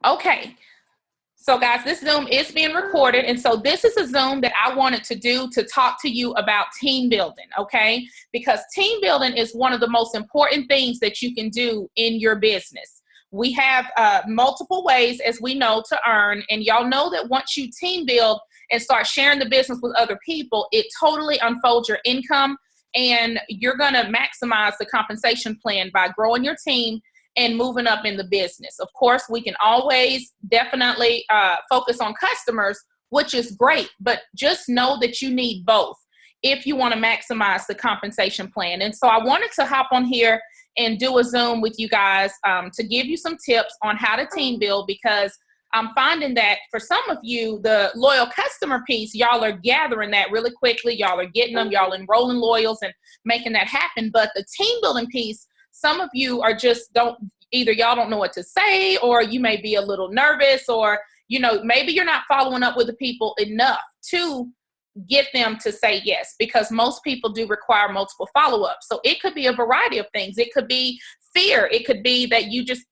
Okay. So guys, this Zoom is being recorded. And so this is a Zoom that I wanted to do to talk to you about team building, okay? Because team building is one of the most important things that you can do in your business. We have multiple ways, as we know, to earn. And y'all know that once you team build and start sharing the business with other people, it totally unfolds your income, and you're going to maximize the compensation plan by growing your team and moving up in the business. Of course, we can always definitely focus on customers, which is great, but just know that you need both if you want to maximize the compensation plan. And so I wanted to hop on here and do a Zoom with you guys to give you some tips on how to team build, because I'm finding that for some of you, the loyal customer piece, y'all are gathering that really quickly. Y'all are getting them, y'all enrolling loyals and making that happen. But the team building piece, some of you are just either y'all don't know what to say, or you may be a little nervous, or, maybe you're not following up with the people enough to get them to say yes, because most people do require multiple follow-ups. So it could be a variety of things. It could be fear. It could be that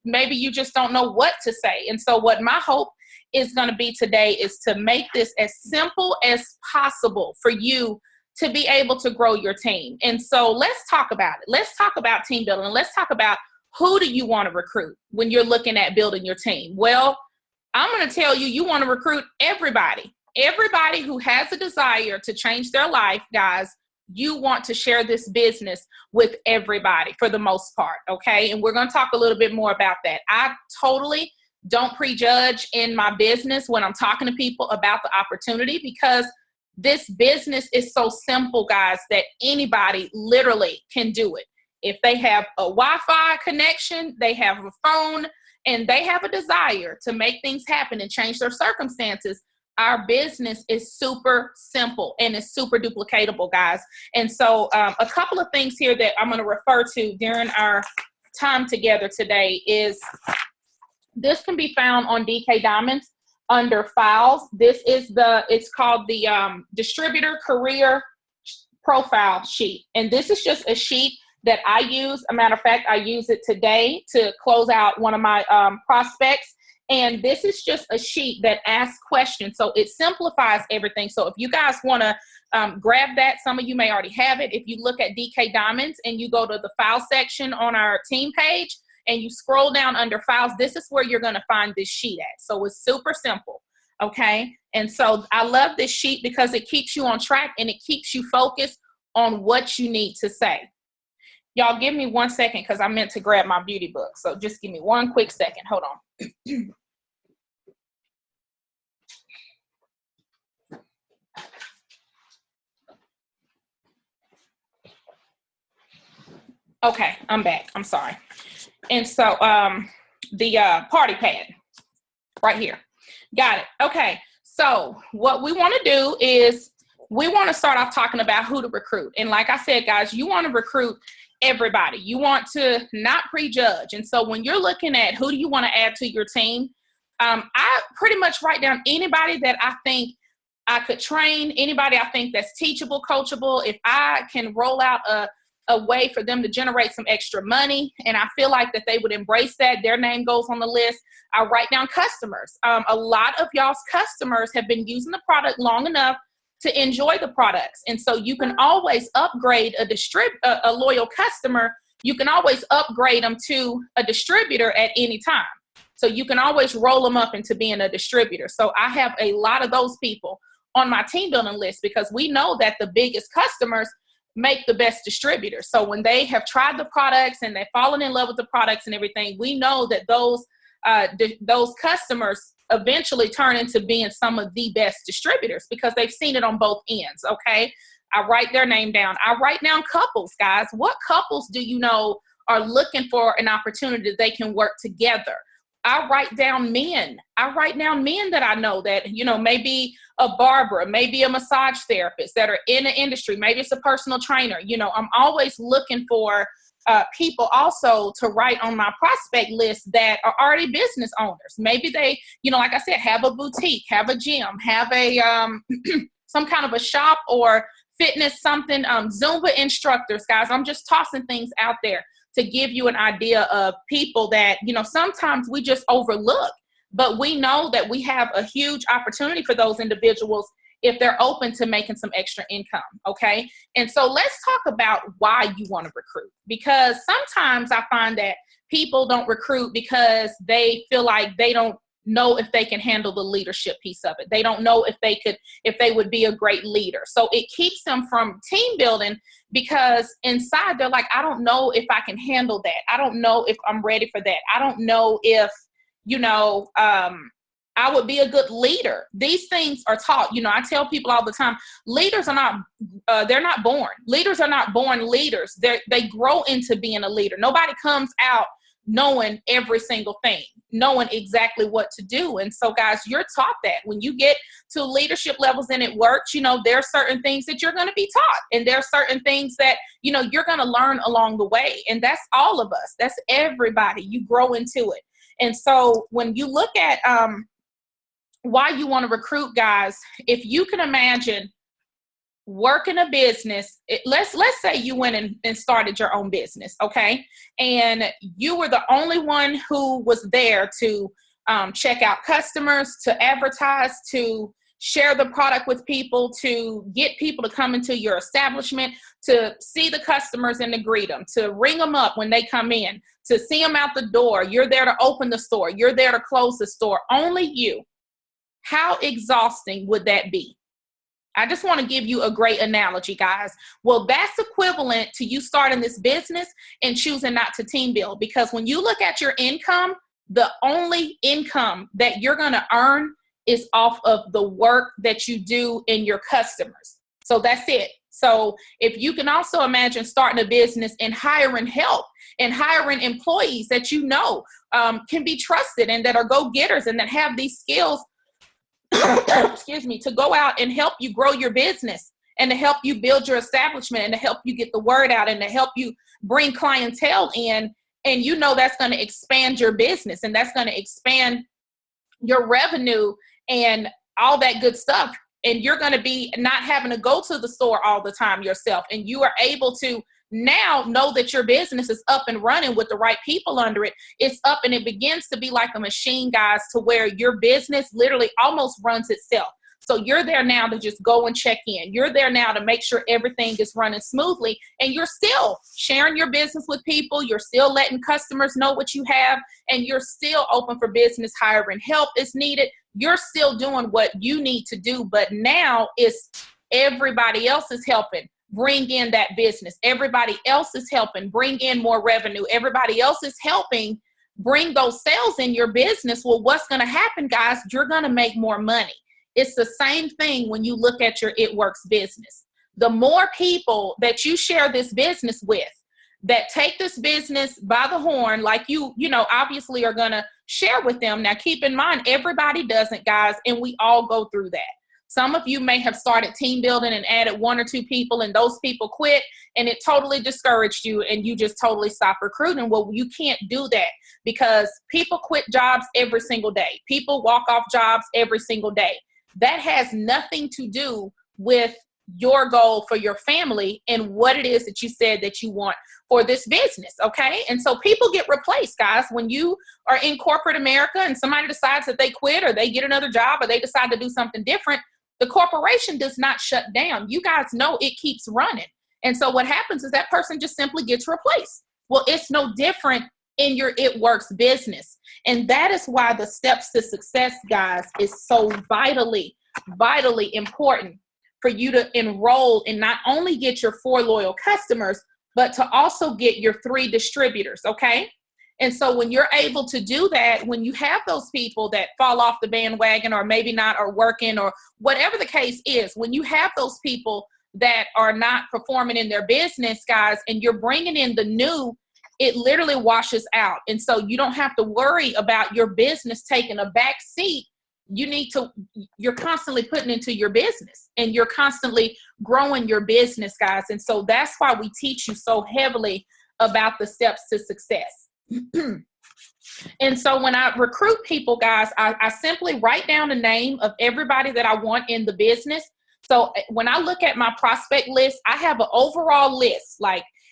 maybe you just don't know what to say. And so what my hope is going to be today is to make this as simple as possible for you to be able to grow your team. And so let's talk about it. Let's talk about team building. And let's talk about, who do you want to recruit when you're looking at building your team? Well, I'm going to tell you, you want to recruit everybody. Everybody who has a desire to change their life, guys. You want to share this business with everybody for the most part, okay? And we're going to talk a little bit more about that. I totally don't prejudge in my business when I'm talking to people about the opportunity, because this business is so simple, guys, that anybody literally can do it. If they have a Wi-Fi connection, they have a phone, and they have a desire to make things happen and change their circumstances, our business is super simple and it's super duplicatable, guys. And so a couple of things here that I'm going to refer to during our time together today is this can be found on DK Diamonds under files. It's called the distributor career profile sheet. And this is just a sheet that I use. A matter of fact, I use it today to close out one of my prospects. And this is just a sheet that asks questions. So it simplifies everything. So if you guys want to grab that, some of you may already have it. If you look at DK Diamonds and you go to the file section on our team page and you scroll down under files, this is where you're going to find this sheet at. So it's super simple. Okay. And so I love this sheet because it keeps you on track and it keeps you focused on what you need to say. Y'all give me 1 second because I meant to grab my beauty book. So just give me one quick second. Hold on. Okay, I'm back. I'm sorry. And so the party pad right here. Got it. Okay. So what we want to do is we want to start off talking about who to recruit. And like I said, guys, you want to recruit everybody. You want to not prejudge. And so when you're looking at who do you want to add to your team, I pretty much write down anybody that I think I could train, anybody I think that's teachable, coachable. If I can roll out a way for them to generate some extra money and I feel like that they would embrace that, their name goes on the list. I write down customers. A lot of y'all's customers have been using the product long enough to enjoy the products. And so you can always upgrade a loyal customer. You can always upgrade them to a distributor at any time. So you can always roll them up into being a distributor. So I have a lot of those people on my team building list because we know that the biggest customers make the best distributors. So when they have tried the products and they've fallen in love with the products and everything, we know that those customers eventually turn into being some of the best distributors because they've seen it on both ends. Okay. I write their name down. I write down couples, guys. What couples do you know are looking for an opportunity that they can work together? I write down men. I write down men that I know that, maybe a barber, maybe a massage therapist that are in the industry. Maybe it's a personal trainer. I'm always looking for people also to write on my prospect list that are already business owners. Maybe they, like I said, have a boutique, have a gym, have a some kind of a shop or fitness something, Zumba instructors, guys. I'm just tossing things out there to give you an idea of people that, sometimes we just overlook but we know that we have a huge opportunity for those individuals if they're open to making some extra income, okay? And so let's talk about why you want to recruit, because sometimes I find that people don't recruit because they feel like they don't know if they can handle the leadership piece of it. They don't know if they would be a great leader. So it keeps them from team building because inside they're like, I don't know if I can handle that. I don't know if I'm ready for that. I don't know if, I would be a good leader. These things are taught. I tell people all the time, leaders are not, they're not born. Leaders are not born leaders. They grow into being a leader. Nobody comes out knowing every single thing, knowing exactly what to do. And so guys, you're taught that when you get to leadership levels and it works, there are certain things that you're going to be taught. And there are certain things that, you're going to learn along the way. And that's all of us. That's everybody. You grow into it. And so when you look at why you want to recruit, guys, if you can imagine working a business, let's say you went and started your own business, okay? And you were the only one who was there to check out customers, to advertise, to share the product with people, to get people to come into your establishment, to see the customers and to greet them, to ring them up when they come in, to see them out the door. You're there to open the store. You're there to close the store. Only you. How exhausting would that be? I just want to give you a great analogy, guys. Well, that's equivalent to you starting this business and choosing not to team build, because when you look at your income, the only income that you're going to earn is off of the work that you do in your customers. So that's it. So if you can also imagine starting a business and hiring help and hiring employees that can be trusted and that are go-getters and that have these skills excuse me, to go out and help you grow your business and to help you build your establishment and to help you get the word out and to help you bring clientele in. And that's going to expand your business and that's going to expand your revenue and all that good stuff. And you're going to be not having to go to the store all the time yourself. And you are able to now know that your business is up and running with the right people under it. It's up and it begins to be like a machine, guys, to where your business literally almost runs itself. So you're there now to just go and check in. You're there now to make sure everything is running smoothly, and you're still sharing your business with people. You're still letting customers know what you have, and you're still open for business, hiring help is needed. You're still doing what you need to do, but now it's everybody else is helping bring in that business. Everybody else is helping bring in more revenue. Everybody else is helping bring those sales in your business. Well, what's going to happen, guys? You're going to make more money. It's the same thing when you look at your It Works business. The more people that you share this business with, that take this business by the horn, like you obviously are going to share with them. Now, keep in mind, everybody doesn't, guys, and we all go through that. Some of you may have started team building and added 1 or 2 people, and those people quit, and it totally discouraged you, and you just totally stopped recruiting. Well, you can't do that because people quit jobs every single day. People walk off jobs every single day. That has nothing to do with your goal for your family and what it is that you said that you want for this business, okay? And so people get replaced, guys. When you are in corporate America and somebody decides that they quit or they get another job or they decide to do something different, the corporation does not shut down. You guys know it keeps running. And so what happens is that person just simply gets replaced. Well, it's no different in your It Works business. And that is why the steps to success, guys, is so vitally important for you to enroll and not only get your 4 loyal customers, but to also get your 3 distributors, okay? And so when you're able to do that, when you have those people that fall off the bandwagon or maybe not are working or whatever the case is, when you have those people that are not performing in their business, guys, and you're bringing in the new, it literally washes out. And so you don't have to worry about your business taking a back seat. You're constantly putting into your business and you're constantly growing your business, guys. And so that's why we teach you so heavily about the steps to success. And so when I recruit people, guys, I simply write down the name of everybody that I want in the business. So when I look at my prospect list, I have an overall list,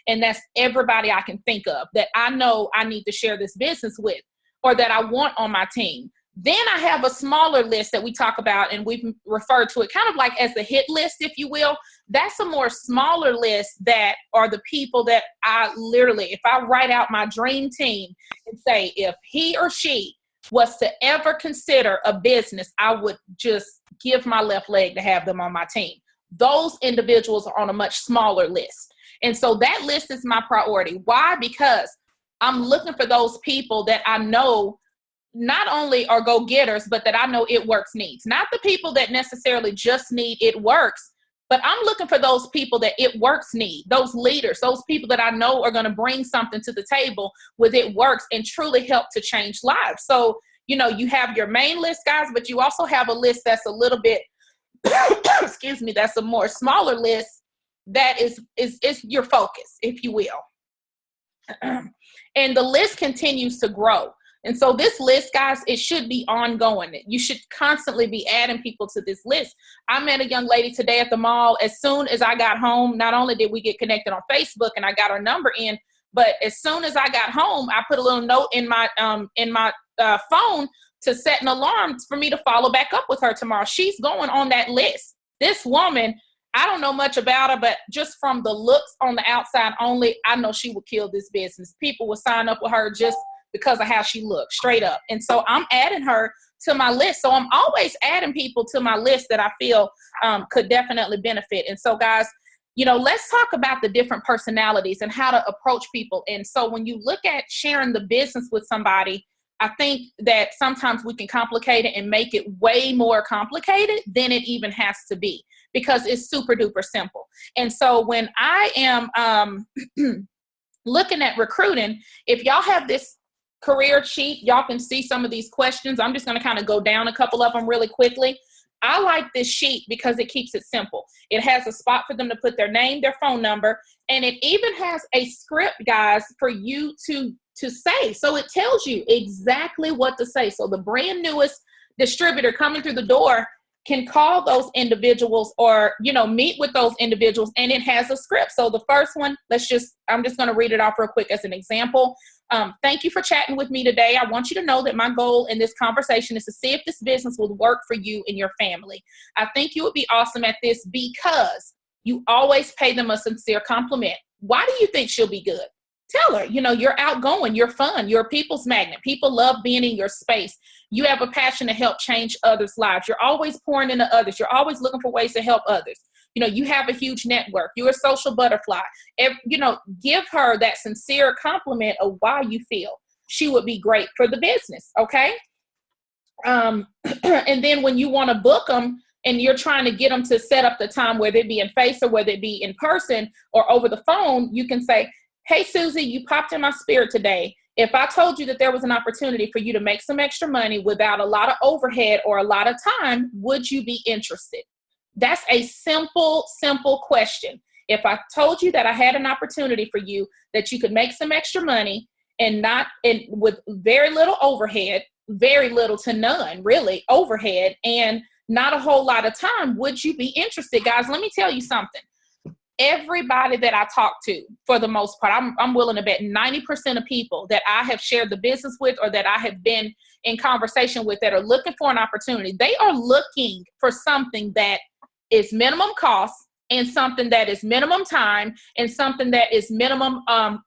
and that's everybody I can think of that I know I need to share this business with or that I want on my team. Then I have a smaller list that we talk about, and we've referred to it kind of like as the hit list, if you will. That's a more smaller list that are the people that I literally, if I write out my dream team and say, if he or she was to ever consider a business, I would just give my left leg to have them on my team. Those individuals are on a much smaller list. And so that list is my priority. Why? Because I'm looking for those people that I know not only are go-getters, but that I know It Works needs. Not the people that necessarily just need It Works, but I'm looking for those people that It Works need, those leaders, those people that I know are going to bring something to the table with It Works and truly help to change lives. So, you know, you have your main list, guys, but you also have a list that's a little bit, excuse me, that's a more smaller list that is your focus, if you will. And the list continues to grow. And so this list, guys, it should be ongoing. You should constantly be adding people to this list. I met a young lady today at the mall. As soon as I got home, not only did we get connected on Facebook and I got her number in, but as soon as I got home, I put a little note in my phone to set an alarm for me to follow back up with her tomorrow. She's going on that list. This woman, I don't know much about her, but just from the looks on the outside only, I know she would kill this business. People would sign up with her just because of how she looks, straight up. And so I'm adding her to my list. So I'm always adding people to my list that I feel could definitely benefit. And so, guys, you know, let's talk about the different personalities and how to approach people. And so when you look at sharing the business with somebody, I think that sometimes we can complicate it and make it way more complicated than it even has to be, because it's super duper simple. And so when I am looking at recruiting, if y'all have this career sheet, y'all can see some of these questions. I'm just going to kind of go down a couple of them really quickly. I like this sheet because it keeps it simple. It has a spot for them to put their name, their phone number, and it even has a script, guys, for you to say. So it tells you exactly what to say. So the brand newest distributor coming through the door can call those individuals or, you know, meet with those individuals, and it has a script. So the first one, I'm just going to read it off real quick as an example. Thank you for chatting with me today. I want you to know that my goal in this conversation is to see if this business will work for you and your family. I think you would be awesome at this because you always pay them a sincere compliment. Why do you think she'll be good? Tell her, you know, you're outgoing, you're fun, you're a people's magnet. People love being in your space. You have a passion to help change others' lives. You're always pouring into others. You're always looking for ways to help others. You know, you have a huge network. You're a social butterfly. You know, give her that sincere compliment of why you feel she would be great for the business, okay? And then when you want to book them and you're trying to get them to set up the time, whether it be in face or whether it be in person or over the phone, you can say, hey, Susie, you popped in my spirit today. If I told you that there was an opportunity for you to make some extra money without a lot of overhead or a lot of time, would you be interested? That's a simple, simple question. If I told you that I had an opportunity for you, that you could make some extra money and with very little overhead, very little to none, really, overhead, and not a whole lot of time, would you be interested? Guys, let me tell you something. Everybody that I talk to, for the most part, I'm willing to bet 90% of people that I have shared the business with or that I have been in conversation with that are looking for an opportunity, they are looking for something that is minimum cost and something that is minimum time and something that is minimum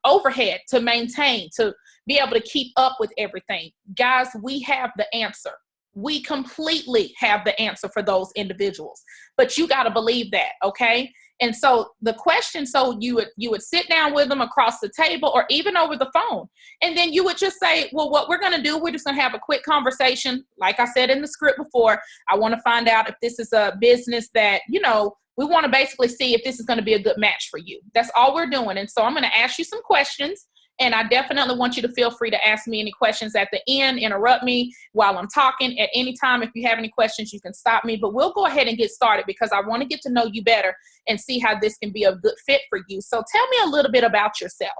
overhead to maintain, to be able to keep up with everything. Guys, we have the answer. We completely have the answer for those individuals, but you got to believe that, okay? And so the question, so you would sit down with them across the table or even over the phone. And then you would just say, well, what we're going to do, we're just going to have a quick conversation. Like I said in the script before, I want to find out if this is a business that, you know, we want to basically see if this is going to be a good match for you. That's all we're doing. And so I'm going to ask you some questions. And I definitely want you to feel free to ask me any questions at the end, interrupt me while I'm talking at any time. If you have any questions, you can stop me, but we'll go ahead and get started because I want to get to know you better and see how this can be a good fit for you. So tell me a little bit about yourself.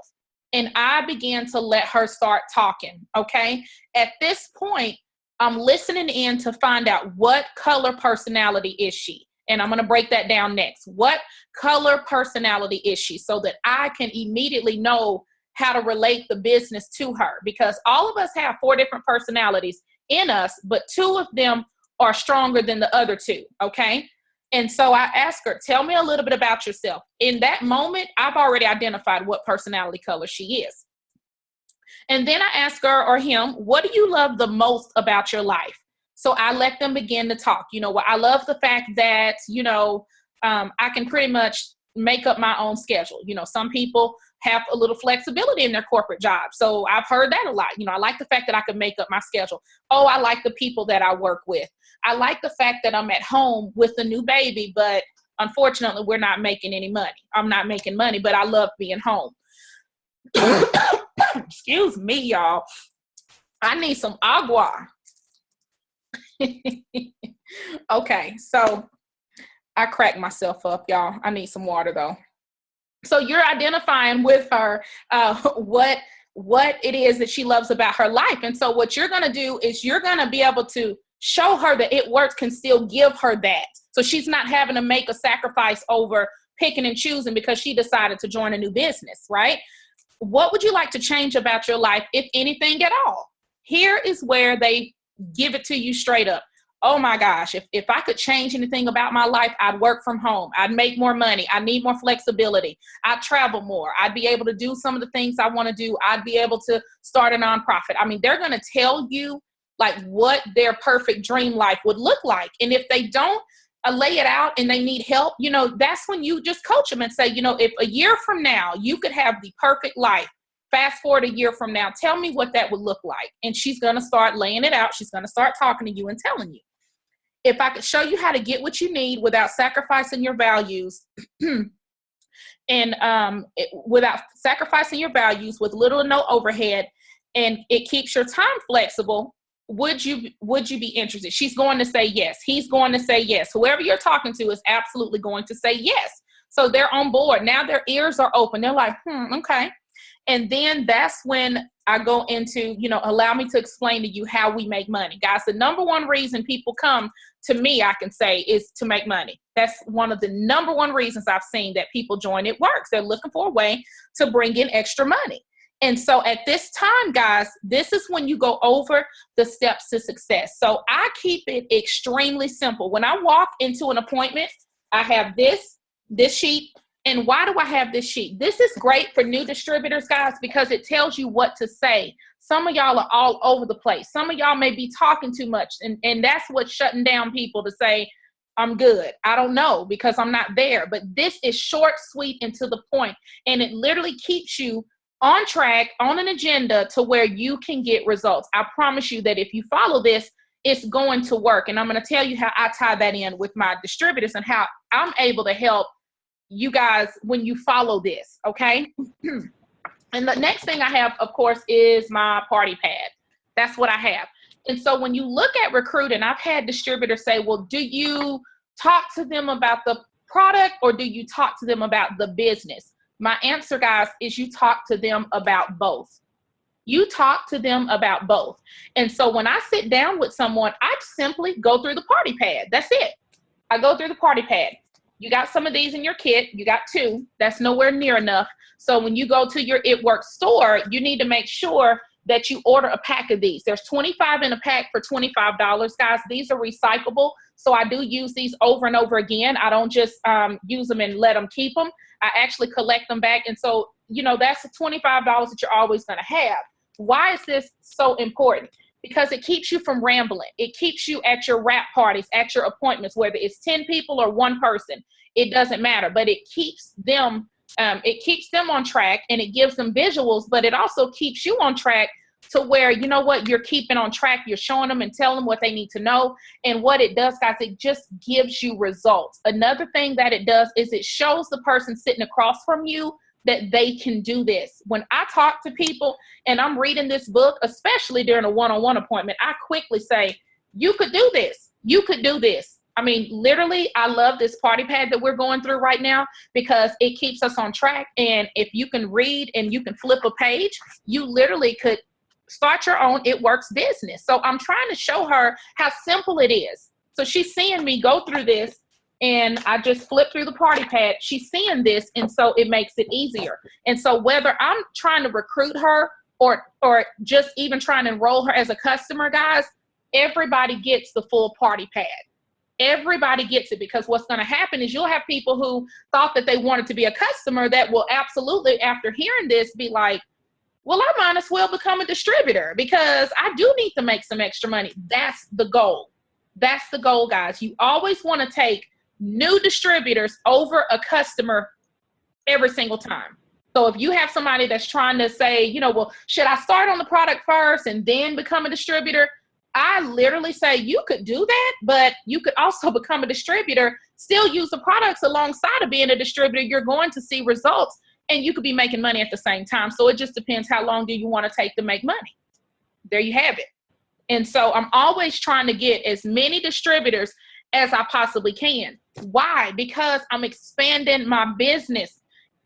And I began to let her start talking, okay? At this point, I'm listening in to find out what color personality is she? And I'm going to break that down next. What color personality is she? So that I can immediately know how to relate the business to her, because all of us have 4 different personalities in us, but 2 of them are stronger than the other 2. Okay. And so I asked her, tell me a little bit about yourself. In that moment, I've already identified what personality color she is. And then I asked her or him, what do you love the most about your life? So I let them begin to talk. You know what? I love the fact that, I can pretty much make up my own schedule. Some people have a little flexibility in their corporate job. So I've heard that a lot. I like the fact that I can make up my schedule. Oh, I like the people that I work with. I like the fact that I'm at home with a new baby, but unfortunately, we're not making any money. I'm not making money, but I love being home. Excuse me, y'all. I need some agua. Okay, so I cracked myself up, y'all. I need some water, though. So you're identifying with her what it is that she loves about her life. And so what you're going to do is you're going to be able to show her that it works, can still give her that. So she's not having to make a sacrifice over picking and choosing because she decided to join a new business, right? What would you like to change about your life, if anything at all? Here is where they give it to you straight up. Oh my gosh, if I could change anything about my life, I'd work from home. I'd make more money. I need more flexibility. I'd travel more. I'd be able to do some of the things I want to do. I'd be able to start a nonprofit. I mean, they're going to tell you like what their perfect dream life would look like. And if they don't lay it out and they need help, that's when you just coach them and say, if a year from now you could have the perfect life, fast forward a year from now, tell me what that would look like. And she's going to start laying it out. She's going to start talking to you and telling you. If I could show you how to get what you need without sacrificing your values and without sacrificing your values, with little or no overhead, and it keeps your time flexible, would you be interested? She's going to say yes. He's going to say yes. Whoever you're talking to is absolutely going to say yes. So they're on board. Now their ears are open. They're like, okay. And then that's when I go into, allow me to explain to you how we make money. Guys, the number one reason people come to me, I can say, is to make money. That's one of the number one reasons I've seen that people join It Works. They're looking for a way to bring in extra money. And so at this time, guys, this is when you go over the steps to success. So I keep it extremely simple. When I walk into an appointment, I have this sheet. And why do I have this sheet? This is great for new distributors, guys, because it tells you what to say. Some of y'all are all over the place. Some of y'all may be talking too much. And that's what's shutting down people to say, I'm good. I don't know because I'm not there. But this is short, sweet, and to the point. And it literally keeps you on track, on an agenda to where you can get results. I promise you that if you follow this, it's going to work. And I'm going to tell you how I tie that in with my distributors and how I'm able to help you guys when you follow this, okay? And the next thing I have, of course, is my party pad. That's what I have. And so when you look at recruiting, I've had distributors say, well, do you talk to them about the product or do you talk to them about the business? My answer, guys, is you talk to them about both. You talk to them about both. And so when I sit down with someone, I simply go through the party pad. That's it. I go through the party pad. You got some of these in your kit. You got 2. That's nowhere near enough. So when you go to your It Works store, you need to make sure that you order a pack of these. There's 25 in a pack for $25, guys. These are recyclable. So I do use these over and over again. I don't just use them and let them keep them. I actually collect them back. And so, that's $25 that you're always going to have. Why is this so important? Because it keeps you from rambling. It keeps you at your wrap parties, at your appointments, whether it's 10 people or 1 person, it doesn't matter. But it keeps them on track and it gives them visuals, but it also keeps you on track to where, you're keeping on track. You're showing them and telling them what they need to know. And what it does, guys, it just gives you results. Another thing that it does is it shows the person sitting across from you that they can do this. When I talk to people and I'm reading this book, especially during a one-on-one appointment, I quickly say, you could do this. You could do this. I mean, literally, I love this party pad that we're going through right now because it keeps us on track. And if you can read and you can flip a page, you literally could start your own It Works business. So I'm trying to show her how simple it is. So she's seeing me go through this. And I just flip through the party pad. She's seeing this, and so it makes it easier. And so whether I'm trying to recruit her or just even trying to enroll her as a customer, guys, everybody gets the full party pad. Everybody gets it, because what's going to happen is you'll have people who thought that they wanted to be a customer that will absolutely, after hearing this, be like, well, I might as well become a distributor because I do need to make some extra money. That's the goal. That's the goal, guys. You always want to take new distributors over a customer every single time. So if you have somebody that's trying to say, you know, well, should I start on the product first and then become a distributor? I literally say you could do that, but you could also become a distributor, still use the products alongside of being a distributor. You're going to see results, and you could be making money at the same time. So it just depends, how long do you want to take to make money? There you have it. And so I'm always trying to get as many distributors as I possibly can. Why? Because I'm expanding my business.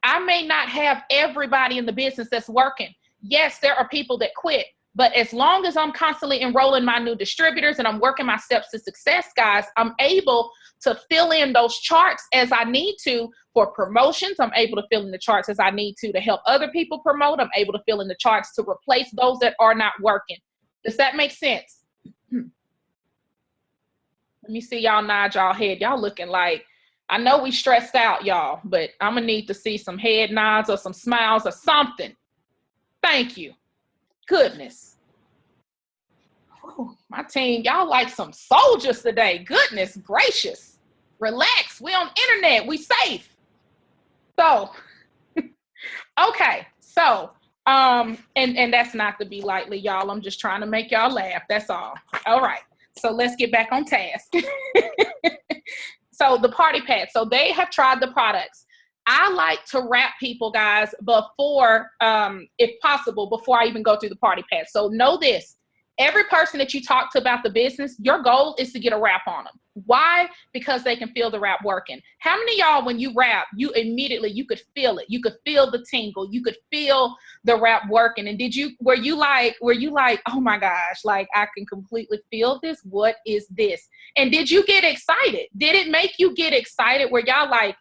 I may not have everybody in the business that's working. Yes, there are people that quit. But as long as I'm constantly enrolling my new distributors and I'm working my steps to success, guys, I'm able to fill in those charts as I need to for promotions. I'm able to fill in the charts as I need to help other people promote. I'm able to fill in the charts to replace those that are not working. Does that make sense? Let me see y'all nod y'all head. Y'all looking like, I know we stressed out, y'all, but I'm going to need to see some head nods or some smiles or something. Thank you. Goodness. Ooh, my team, y'all like some soldiers today. Goodness gracious. Relax. We on internet. We safe. So, okay. So, and that's not to be lightly, y'all. I'm just trying to make y'all laugh. That's all. All right. So let's get back on task. So the party pad. So they have tried the products. I like to wrap people, guys, before, if possible, before I even go through the party pad. So know this, every person that you talk to about the business, your goal is to get a wrap on them. Why? Because they can feel the wrap working. How many of y'all, when you wrap, you immediately, you could feel it. You could feel the tingle. You could feel the wrap working. And were you like, oh my gosh, like I can completely feel this. What is this? And did you get excited? Did it make you get excited where y'all like,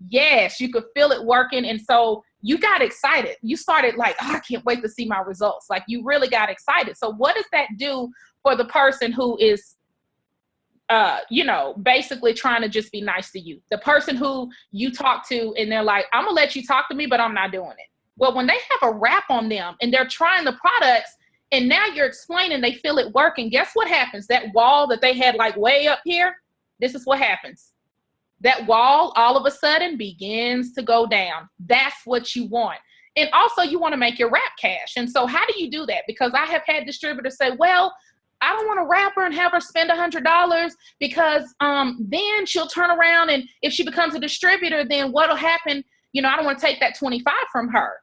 yes, you could feel it working? And so you got excited. You started like, oh, I can't wait to see my results. Like you really got excited. So what does that do for the person who is, basically trying to just be nice to you? The person who you talk to and they're like, I'm gonna let you talk to me, but I'm not doing it. Well, when they have a wrap on them and they're trying the products and now you're explaining, they feel it working. Guess what happens? That wall that they had like way up here, this is what happens. That wall all of a sudden begins to go down. That's what you want. And also you want to make your wrap cash. And so how do you do that? Because I have had distributors say, well, I don't want to wrap her and have her spend $100 because then she'll turn around and if she becomes a distributor, then what'll happen? I don't want to take that 25 from her.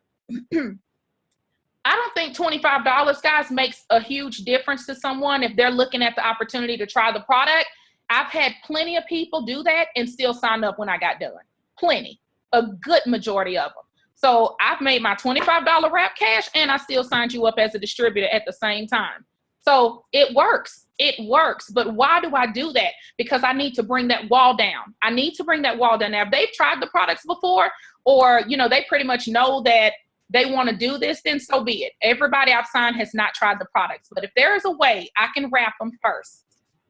I don't think $25, guys, makes a huge difference to someone if they're looking at the opportunity to try the product. I've had plenty of people do that and still sign up when I got done. Plenty, a good majority of them. So I've made my $25 wrap cash and I still signed you up as a distributor at the same time. So it works. It works. But why do I do that? Because I need to bring that wall down. I need to bring that wall down. Now, if they've tried the products before or, they pretty much know that they want to do this, then so be it. Everybody I've signed has not tried the products. But if there is a way I can wrap them first,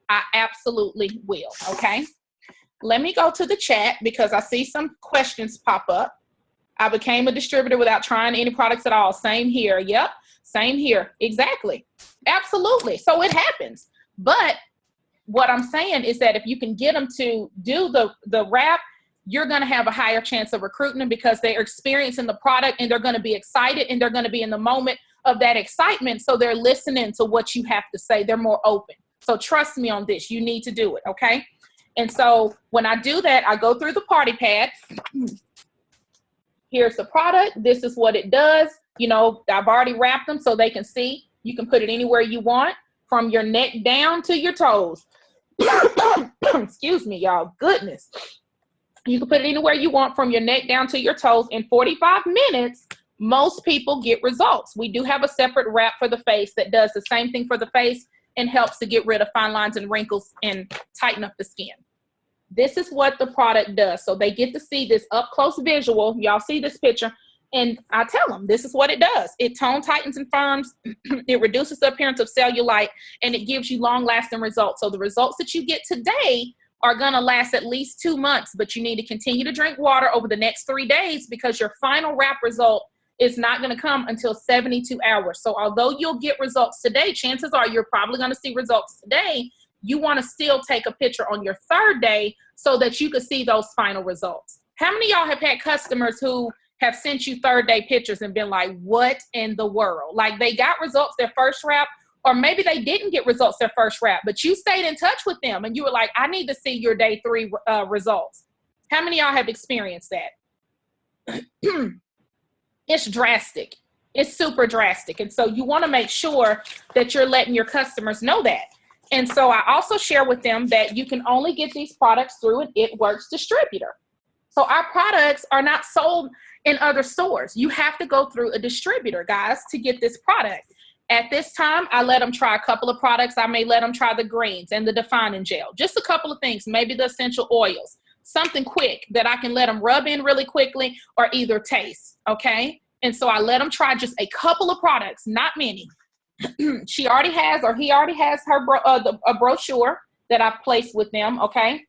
I absolutely will. Okay. Let me go to the chat because I see some questions pop up. I became a distributor without trying any products at all. Same here. Yep. Same here. Exactly. Absolutely. So it happens. But what I'm saying is that if you can get them to do the wrap, you're going to have a higher chance of recruiting them because they're experiencing the product and they're going to be excited and they're going to be in the moment of that excitement. So they're listening to what you have to say. They're more open. So trust me on this. You need to do it. Okay. And so when I do that, I go through the party pad. Here's the product. This is what it does. I've already wrapped them so they can see. You can put it anywhere you want from your neck down to your toes. Excuse me, y'all. Goodness. You can put it anywhere you want from your neck down to your toes. In 45 minutes, most people get results. We do have a separate wrap for the face that does the same thing for the face and helps to get rid of fine lines and wrinkles and tighten up the skin. This is what the product does. So they get to see this up close visual. Y'all see this picture. And I tell them, this is what it does. It tone tightens and firms. It reduces the appearance of cellulite, and it gives you long-lasting results. So the results that you get today are going to last at least 2 months, but you need to continue to drink water over the next 3 days because your final wrap result is not going to come until 72 hours. So although you'll get results today, chances are you're probably going to see results today. You want to still take a picture on your 3rd day so that you can see those final results. How many of y'all have had customers who have sent you 3rd day pictures and been like, what in the world? Like they got results their first wrap, or maybe they didn't get results their first wrap, but you stayed in touch with them and you were like, I need to see your day 3 results. How many of y'all have experienced that? It's drastic. It's super drastic. And so you want to make sure that you're letting your customers know that. And so I also share with them that you can only get these products through an It Works distributor. So our products are not sold in other stores. You have to go through a distributor, guys, to get this product. At this time, I let them try a couple of products. I may let them try the greens and the defining gel, just a couple of things, maybe the essential oils, something quick that I can let them rub in really quickly or either taste, okay? And so I let them try just a couple of products, not many. She already has, or he already has her a brochure that I've placed with them, okay?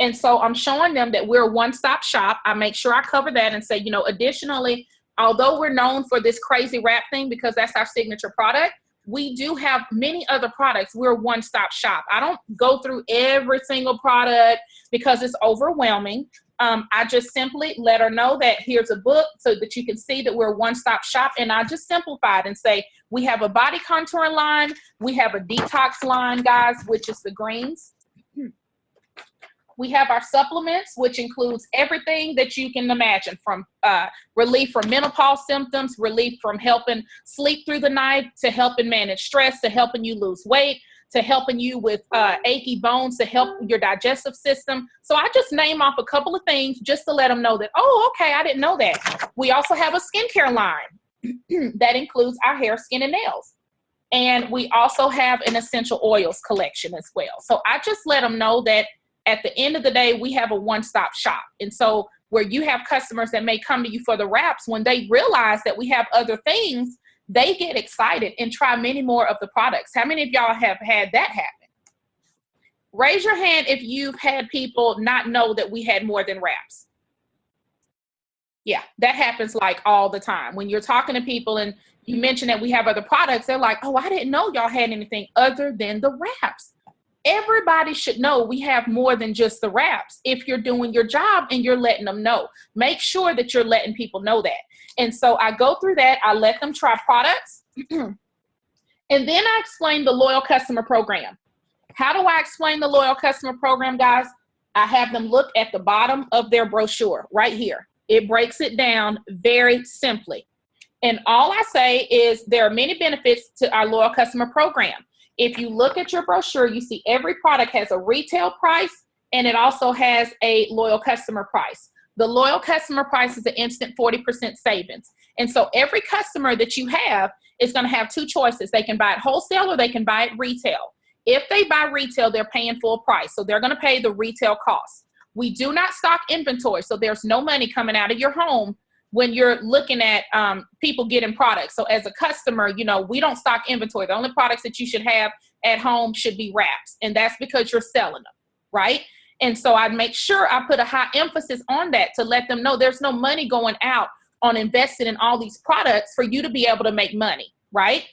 And so I'm showing them that we're a one-stop shop. I make sure I cover that and say, you know, additionally, although we're known for this crazy wrap thing because that's our signature product, we do have many other products. We're a one-stop shop. I don't go through every single product because it's overwhelming. I just simply let her know that here's a book so that you can see that we're a one-stop shop. And I just simplified and say, we have a body contouring line. We have a detox line, guys, which is the greens. We have our supplements, which includes everything that you can imagine, from relief from menopause symptoms, relief from helping sleep through the night, to helping manage stress, to helping you lose weight, to helping you with achy bones, to help your digestive system. So I just name off a couple of things just to let them know that, oh, okay, I didn't know that. We also have a skincare line that includes our hair, skin, and nails. And we also have an essential oils collection as well. So I just let them know that at the end of the day, we have a one-stop shop. And so where you have customers that may come to you for the wraps, when they realize that we have other things, they get excited and try many more of the products. How many of y'all have had that happen? Raise your hand if you've had people not know that we had more than wraps. Yeah, that happens like all the time. When you're talking to people and you mention that we have other products, they're like, oh, I didn't know y'all had anything other than the wraps. Everybody should know we have more than just the wraps if you're doing your job and you're letting them know. Make sure that you're letting people know that. And so I go through that. I let them try products. And then I explain the loyal customer program. How do I explain the loyal customer program, guys? I have them look at the bottom of their brochure right here. It breaks it down very simply. And all I say is there are many benefits to our loyal customer program. If you look at your brochure, you see every product has a retail price and it also has a loyal customer price. The loyal customer price is an instant 40% savings. And so every customer that you have is going to have 2 choices. They can buy it wholesale or they can buy it retail. If they buy retail, they're paying full price. So they're going to pay the retail cost. We do not stock inventory. So there's no money coming out of your home when you're looking at people getting products. So as a customer, you know, we don't stock inventory. The only products that you should have at home should be wraps. And that's because you're selling them, right? And so I make sure I put a high emphasis on that to let them know there's no money going out on investing in all these products for you to be able to make money, right?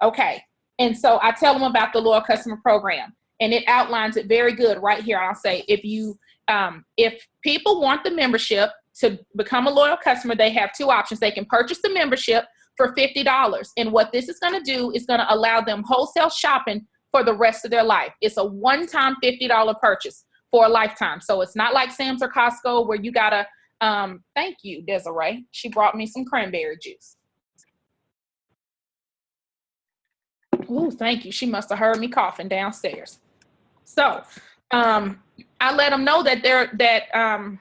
Okay. And so I tell them about the loyal customer program, and it outlines it very good right here. I'll say, if people want the membership, to become a loyal customer, they have 2 options. They can purchase the membership for $50. And what this is going to do is going to allow them wholesale shopping for the rest of their life. It's a one-time $50 purchase for a lifetime. So it's not like Sam's or Costco where you got to, thank you, Desiree. She brought me some cranberry juice. Ooh, thank you. She must have heard me coughing downstairs. So I let them know that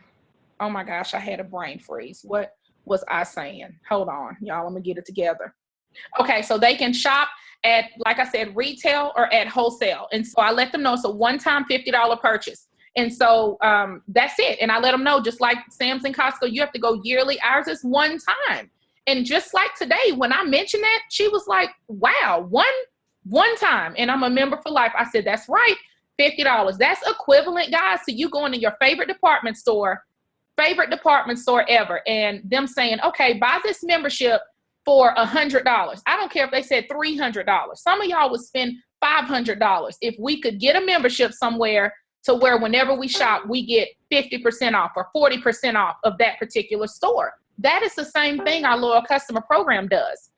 oh my gosh, I had a brain freeze. What was I saying? Hold on, y'all, let me get it together. Okay, so they can shop at, like I said, retail or at wholesale. And so I let them know it's a one-time $50 purchase. And so that's it. And I let them know, just like Sam's and Costco, you have to go yearly. Ours is one time. And just like today, when I mentioned that, she was like, wow, one time, and I'm a member for life. I said, that's right, $50. That's equivalent, guys, to you going to your favorite department store ever, and them saying, okay, buy this membership for $100. I don't care if they said $300. Some of y'all would spend $500 if we could get a membership somewhere to where whenever we shop, we get 50% off or 40% off of that particular store. That is the same thing our loyal customer program does.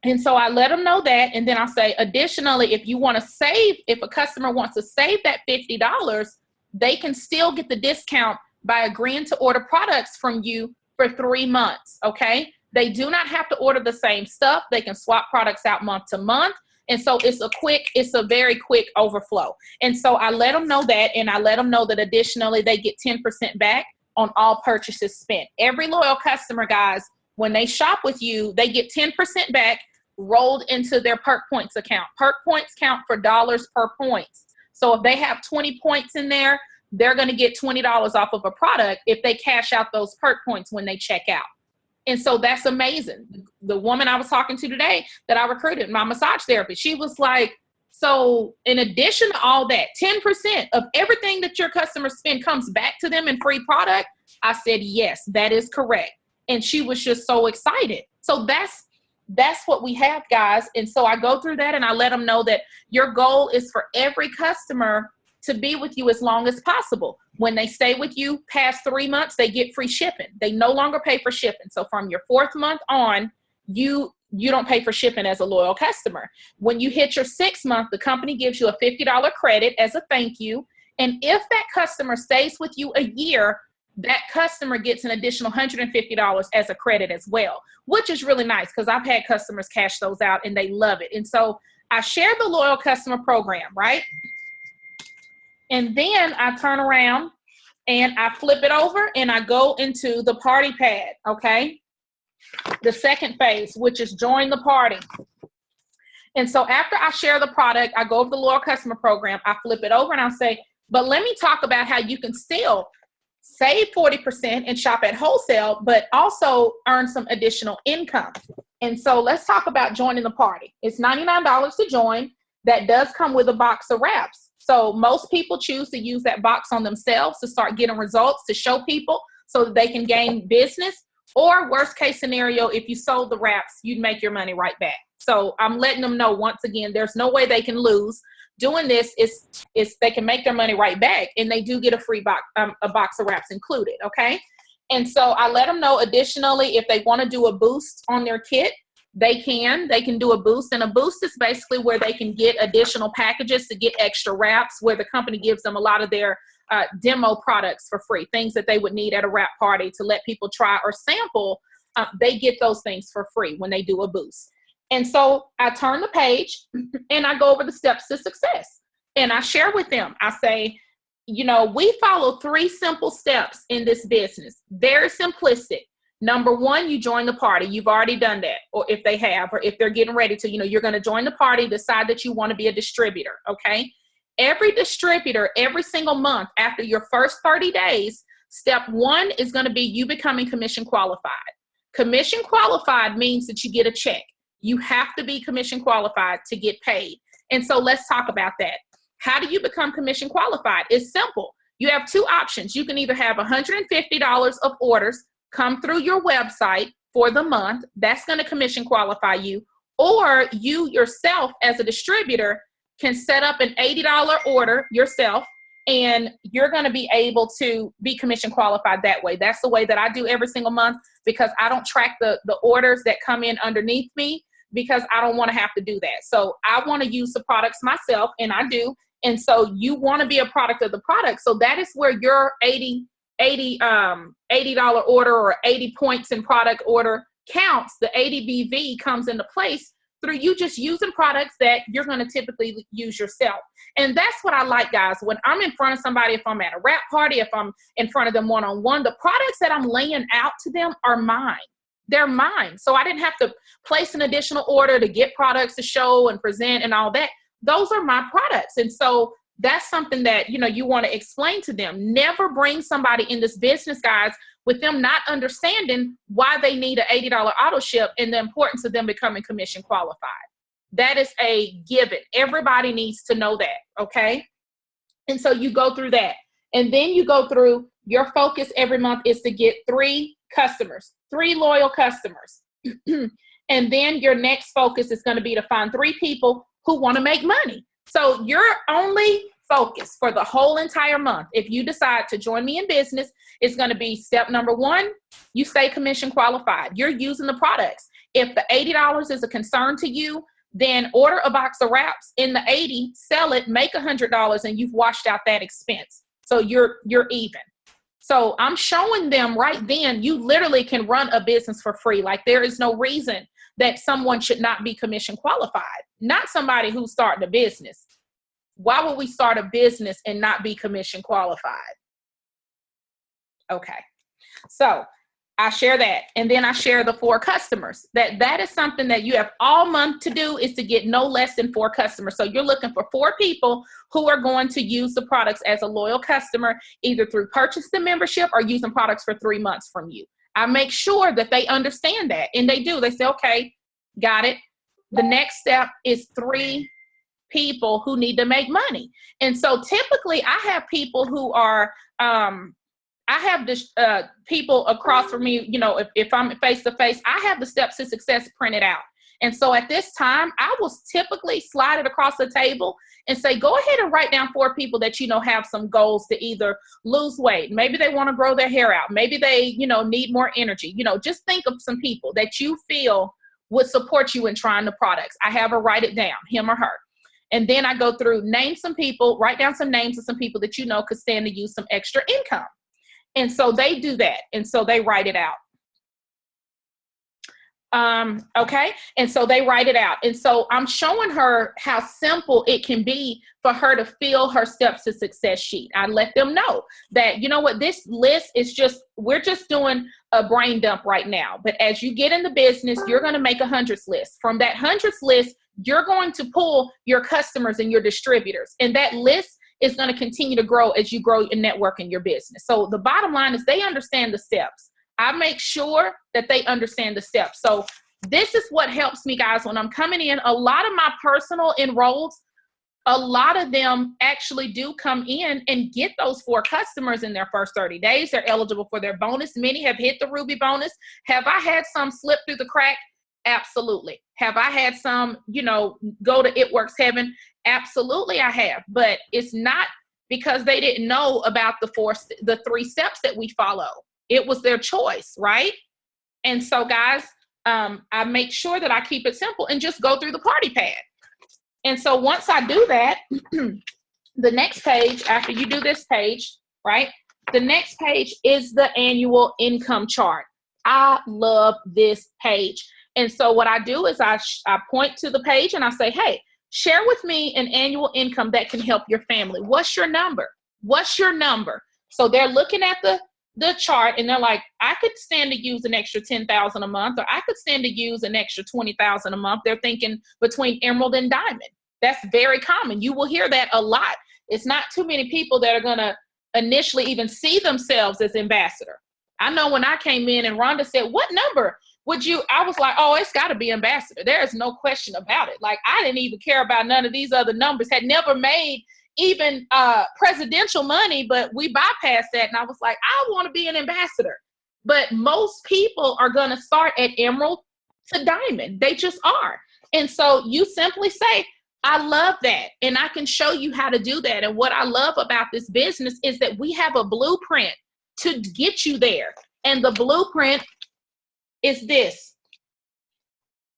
And so I let them know that. And then I say, additionally, if you want to save, if a customer wants to save that $50, they can still get the discount by agreeing to order products from you for 3 months. Okay. They do not have to order the same stuff. They can swap products out month to month. And so it's a very quick overflow. And so I let them know that, and I let them know that additionally, they get 10% back on all purchases spent. Every loyal customer, guys, when they shop with you, they get 10% back rolled into their perk points account. Perk points count for dollars per points. So if they have 20 points in there, they're going to get $20 off of a product if they cash out those perk points when they check out. And so that's amazing. The woman I was talking to today that I recruited, my massage therapist, she was like, so in addition to all that, 10% of everything that your customers spend comes back to them in free product. I said, yes, that is correct. And she was just so excited. So that's what we have, guys. And so I go through that and I let them know that your goal is for every customer to be with you as long as possible. When they stay with you past 3 months, they get free shipping. They no longer pay for shipping. So from your 4th month on, you don't pay for shipping as a loyal customer. When you hit your 6th month, the company gives you a $50 credit as a thank you. And if that customer stays with you a year, that customer gets an additional $150 as a credit as well, which is really nice because I've had customers cash those out and they love it. And so I share the loyal customer program, right? And then I turn around and I flip it over and I go into the party pad, okay? The second phase, which is join the party. And so after I share the product, I go over the loyal customer program, I flip it over and I'll say, but let me talk about how you can still save 40% and shop at wholesale, but also earn some additional income. And so let's talk about joining the party. It's $99 to join. That does come with a box of wraps. So most people choose to use that box on themselves to start getting results, to show people so that they can gain business. Or worst case scenario, if you sold the wraps, you'd make your money right back. So I'm letting them know once again, there's no way they can lose. Doing this is they can make their money right back, and they do get a free box, a box of wraps included. Okay. And so I let them know additionally, if they want to do a boost on their kit, they can do a boost. And a boost is basically where they can get additional packages to get extra wraps, where the company gives them a lot of their demo products for free, things that they would need at a wrap party to let people try or sample. They get those things for free when they do a boost. And so I turn the page and I go over the steps to success. And I share with them, I say, you know, we follow 3 simple steps in this business. Very simplistic. Number 1, you join the party. You've already done that. Or if they have, or if they're getting ready to, you're going to join the party, decide that you want to be a distributor. Okay. Every distributor, every single month after your first 30 days, step 1 is going to be you becoming commission qualified. Commission qualified means that you get a check. You have to be commission qualified to get paid. And so let's talk about that. How do you become commission qualified? It's simple. You have 2 options. You can either have $150 of orders come through your website for the month. That's going to commission qualify you. Or you yourself as a distributor can set up an $80 order yourself, and you're going to be able to be commission qualified that way. That's the way that I do every single month, because I don't track the orders that come in underneath me, because I don't want to have to do that. So I want to use the products myself, and I do. And so you want to be a product of the product. So that is where your $80 order or 80 points in product order counts. The 80 BV comes into place through you just using products that you're going to typically use yourself. And that's what I like, guys. When I'm in front of somebody, if I'm at a wrap party, if I'm in front of them one-on-one, the products that I'm laying out to them are mine. They're mine. So I didn't have to place an additional order to get products to show and present and all that. Those are my products. And so that's something that, you want to explain to them. Never bring somebody in this business, guys, with them not understanding why they need an $80 auto ship and the importance of them becoming commission qualified. That is a given. Everybody needs to know that, okay? And so you go through that. And then you go through, your focus every month is to get 3 customers, 3 loyal customers. And then your next focus is going to be to find 3 people who want to make money. So your only focus for the whole entire month, if you decide to join me in business, is going to be step number 1, you stay commission qualified. You're using the products. If the $80 is a concern to you, then order a box of wraps. In the 80, sell it, make $100, and you've washed out that expense. So you're even. So I'm showing them right then, you literally can run a business for free. Like, there is no reason that someone should not be commission qualified. Not somebody who's starting a business. Why would we start a business and not be commission qualified? Okay. So I share that. And then I share the 4 customers. That is something that you have all month to do, is to get no less than 4 customers. So you're looking for 4 people who are going to use the products as a loyal customer, either through purchase the membership or using products for 3 months from you. I make sure that they understand that, and they do. They say, okay, got it. The next step is 3 people who need to make money. And so typically I have people who are, I have this, people across from me, you know, if I'm face to face, I have the steps to success printed out. And so at this time, I will typically slide it across the table and say, go ahead and write down 4 people that, you know, have some goals to either lose weight. Maybe they want to grow their hair out. Maybe they, you know, need more energy. You know, just think of some people that you feel would support you in trying the products. I have her write it down, him or her. And then I go through, name some people, write down some names of some people that you know could stand to use some extra income. And so they do that. And so they write it out. Okay. And so they write it out. And so I'm showing her how simple it can be for her to fill her steps to success sheet. I let them know that, you know what, this list is just, we're just doing a brain dump right now. But as you get in the business, you're going to make a hundreds list. From that hundreds list, you're going to pull your customers and your distributors. And that list is going to continue to grow as you grow your network in your business. So the bottom line is they understand the steps. I make sure that they understand the steps. So this is what helps me, guys, when I'm coming in. A lot of my personal enrolls, a lot of them actually do come in and get those 4 customers in their first 30 days. They're eligible for their bonus. Many have hit the Ruby bonus. Have I had some slip through the crack? Absolutely. Have I had some, you know, go to It Works Heaven? Absolutely, I have. But it's not because they didn't know about the 3 steps that we follow. It was their choice, right? And so, guys, I make sure that I keep it simple and just go through the party pad. And so once I do that, the next page, after you do this page, right, the next page is the annual income chart. I love this page. And so what I do is I point to the page and I say, hey, share with me an annual income that can help your family. What's your number? What's your number? So they're looking at the chart and they're like, I could stand to use an extra $10,000 a month, or I could stand to use an extra $20,000 a month. They're thinking between emerald and diamond. That's very common. You will hear that a lot. It's not too many people that are going to initially even see themselves as ambassador. I know when I came in and Rhonda said, what number would you, I was like, oh, it's got to be ambassador. There is no question about it. Like, I didn't even care about none of these other numbers, had never made even presidential money, but we bypassed that. And I was like, I want to be an ambassador. But most people are going to start at emerald to diamond. They just are. And so you simply say, I love that. And I can show you how to do that. And what I love about this business is that we have a blueprint to get you there. And the blueprint is this.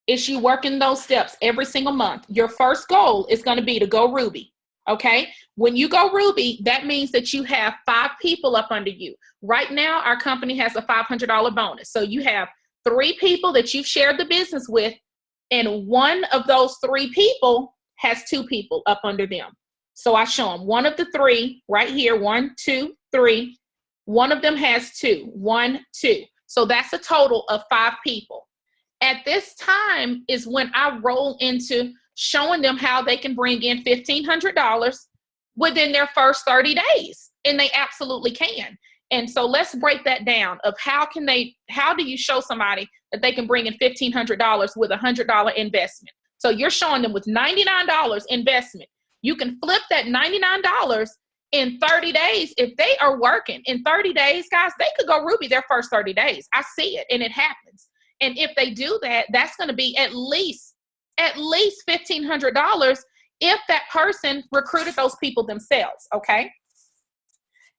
Is you working those steps every single month. Your first goal is going to be to go Ruby. Okay. When you go Ruby, that means that you have 5 people up under you. Right now, our company has a $500 bonus. So you have 3 people that you've shared the business with, and one of those 3 people has 2 people up under them. So I show them one of the 3 right here, 1, 2, 3. One of them has 2, 1, 2. So that's a total of 5 people. At this time is when I roll into showing them how they can bring in $1,500 within their first 30 days. And they absolutely can. And so let's break that down of how do you show somebody that they can bring in $1,500 with a $100 investment? So you're showing them with $99 investment. You can flip that $99 in 30 days. If they are working in 30 days, guys, they could go Ruby their first 30 days. I see it, and it happens. And if they do that, that's going to be at least $1,500 if that person recruited those people themselves, okay?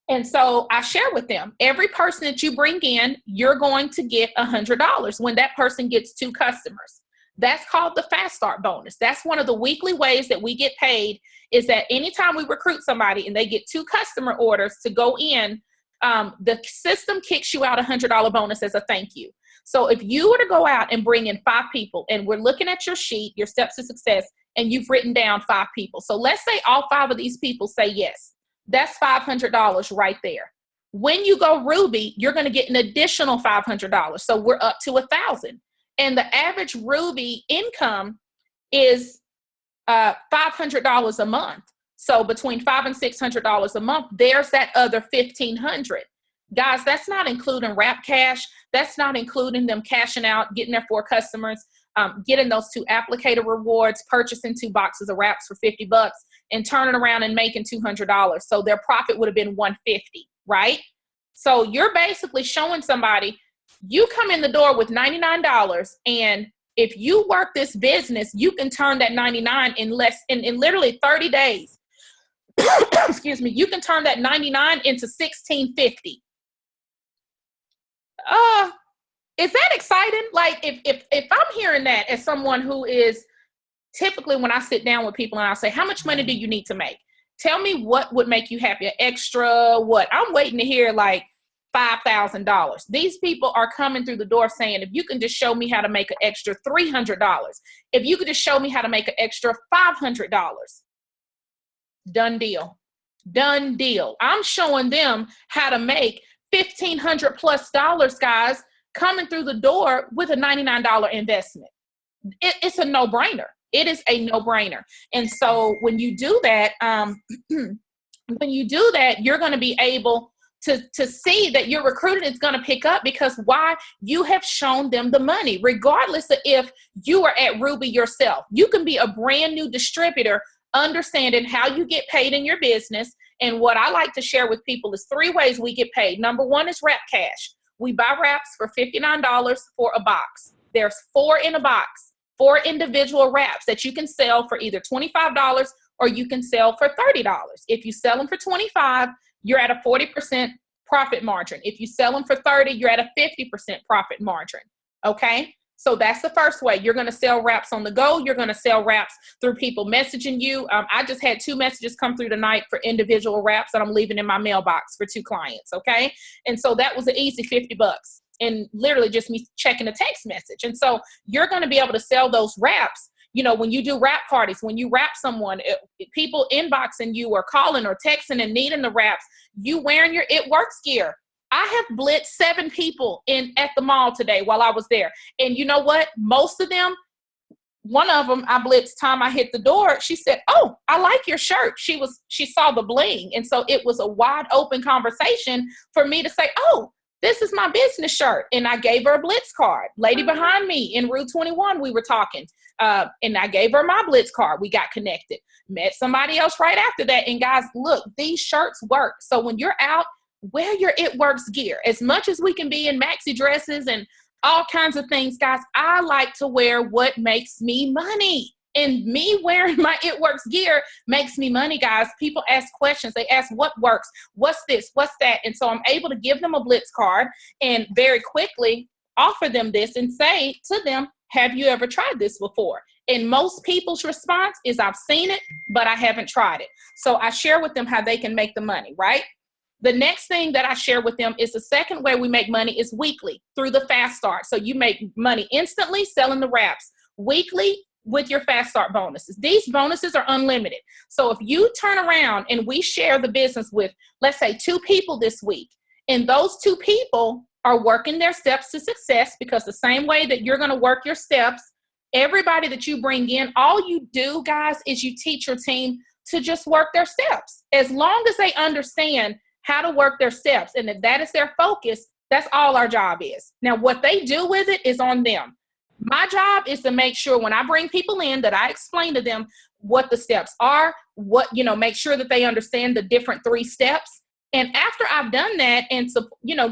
And so I share with them, every person that you bring in, you're going to get $100 when that person gets 2 customers. That's called the fast start bonus. That's one of the weekly ways that we get paid, is that anytime we recruit somebody and they get 2 customer orders to go in, the system kicks you out a $100 bonus as a thank you. So if you were to go out and bring in 5 people, and we're looking at your sheet, your steps to success, and you've written down 5 people. So let's say all 5 of these people say yes. That's $500 right there. When you go Ruby, you're going to get an additional $500. So we're up to $1,000. And the average Ruby income is $500 a month. So between $500 and $600 a month, there's that other $1,500. Guys, that's not including wrap cash. That's not including them cashing out, getting their 4 customers, getting those 2 applicator rewards, purchasing 2 boxes of wraps for $50, and turning around and making $200. So their profit would have been $150, right? So you're basically showing somebody, you come in the door with $99, and if you work this business, you can turn that 99 in literally 30 days. Excuse me. You can turn that 99 into $1,650. Is that exciting? Like if I'm hearing that as someone who is typically, when I sit down with people and I say, how much money do you need to make? Tell me what would make you happy. Extra what? I'm waiting to hear like $5,000. These people are coming through the door saying, if you can just show me how to make an extra $300, if you could just show me how to make an extra $500, done deal. Done deal. I'm showing them how to make $1,500 plus, guys, coming through the door with a $99 investment. It's a no-brainer. It is a no-brainer. And so when you do that, you're going to be able to see that your recruiting is going to pick up, because why? You have shown them the money, regardless of if you are at Ruby yourself. You can be a brand new distributor, understanding how you get paid in your business. And what I like to share with people is 3 ways we get paid. Number 1 is wrap cash. We buy wraps for $59 for a box. There's 4 in a box, 4 individual wraps that you can sell for either $25 or you can sell for $30. If you sell them for $25, you're at a 40% profit margin. If you sell them for $30, you're at a 50% profit margin. Okay? So that's the first way. You're going to sell wraps on the go. You're going to sell wraps through people messaging you. I just had 2 messages come through tonight for individual wraps that I'm leaving in my mailbox for 2 clients. Okay. And so that was an easy $50 and literally just me checking a text message. And so you're going to be able to sell those wraps. You know, when you do wrap parties, when you wrap someone, people inboxing you or calling or texting and needing the wraps, you wearing your It Works gear. I have blitzed 7 people at the mall today while I was there. And you know what? Most of them, one of them I blitzed time I hit the door. She said, "Oh, I like your shirt." She saw the bling. And so it was a wide open conversation for me to say, "Oh, this is my business shirt." And I gave her a Blitz card. Lady behind me in Route 21, we were talking. And I gave her my Blitz card. We got connected. Met somebody else right after that. And guys, look, these shirts work. So when you're out, wear your It Works gear. As much as we can be in maxi dresses and all kinds of things, guys, I like to wear what makes me money. And me wearing my It Works gear makes me money, guys. People ask questions. They ask, what works? What's this? What's that? And so I'm able to give them a Blitz card and very quickly offer them this and say to them, have you ever tried this before? And most people's response is, I've seen it, but I haven't tried it. So I share with them how they can make the money, right? The next thing that I share with them is the second way we make money is weekly through the fast start. So you make money instantly selling the wraps, weekly with your fast start bonuses. These bonuses are unlimited. So if you turn around and we share the business with, let's say, 2 people this week, and those 2 people are working their steps to success, because the same way that you're going to work your steps, everybody that you bring in, all you do, guys, is you teach your team to just work their steps. As long as they understand how to work their steps. And if that is their focus, that's all our job is. Now, what they do with it is on them. My job is to make sure when I bring people in that I explain to them what the steps are, make sure that they understand the different 3 steps. And after I've done that and,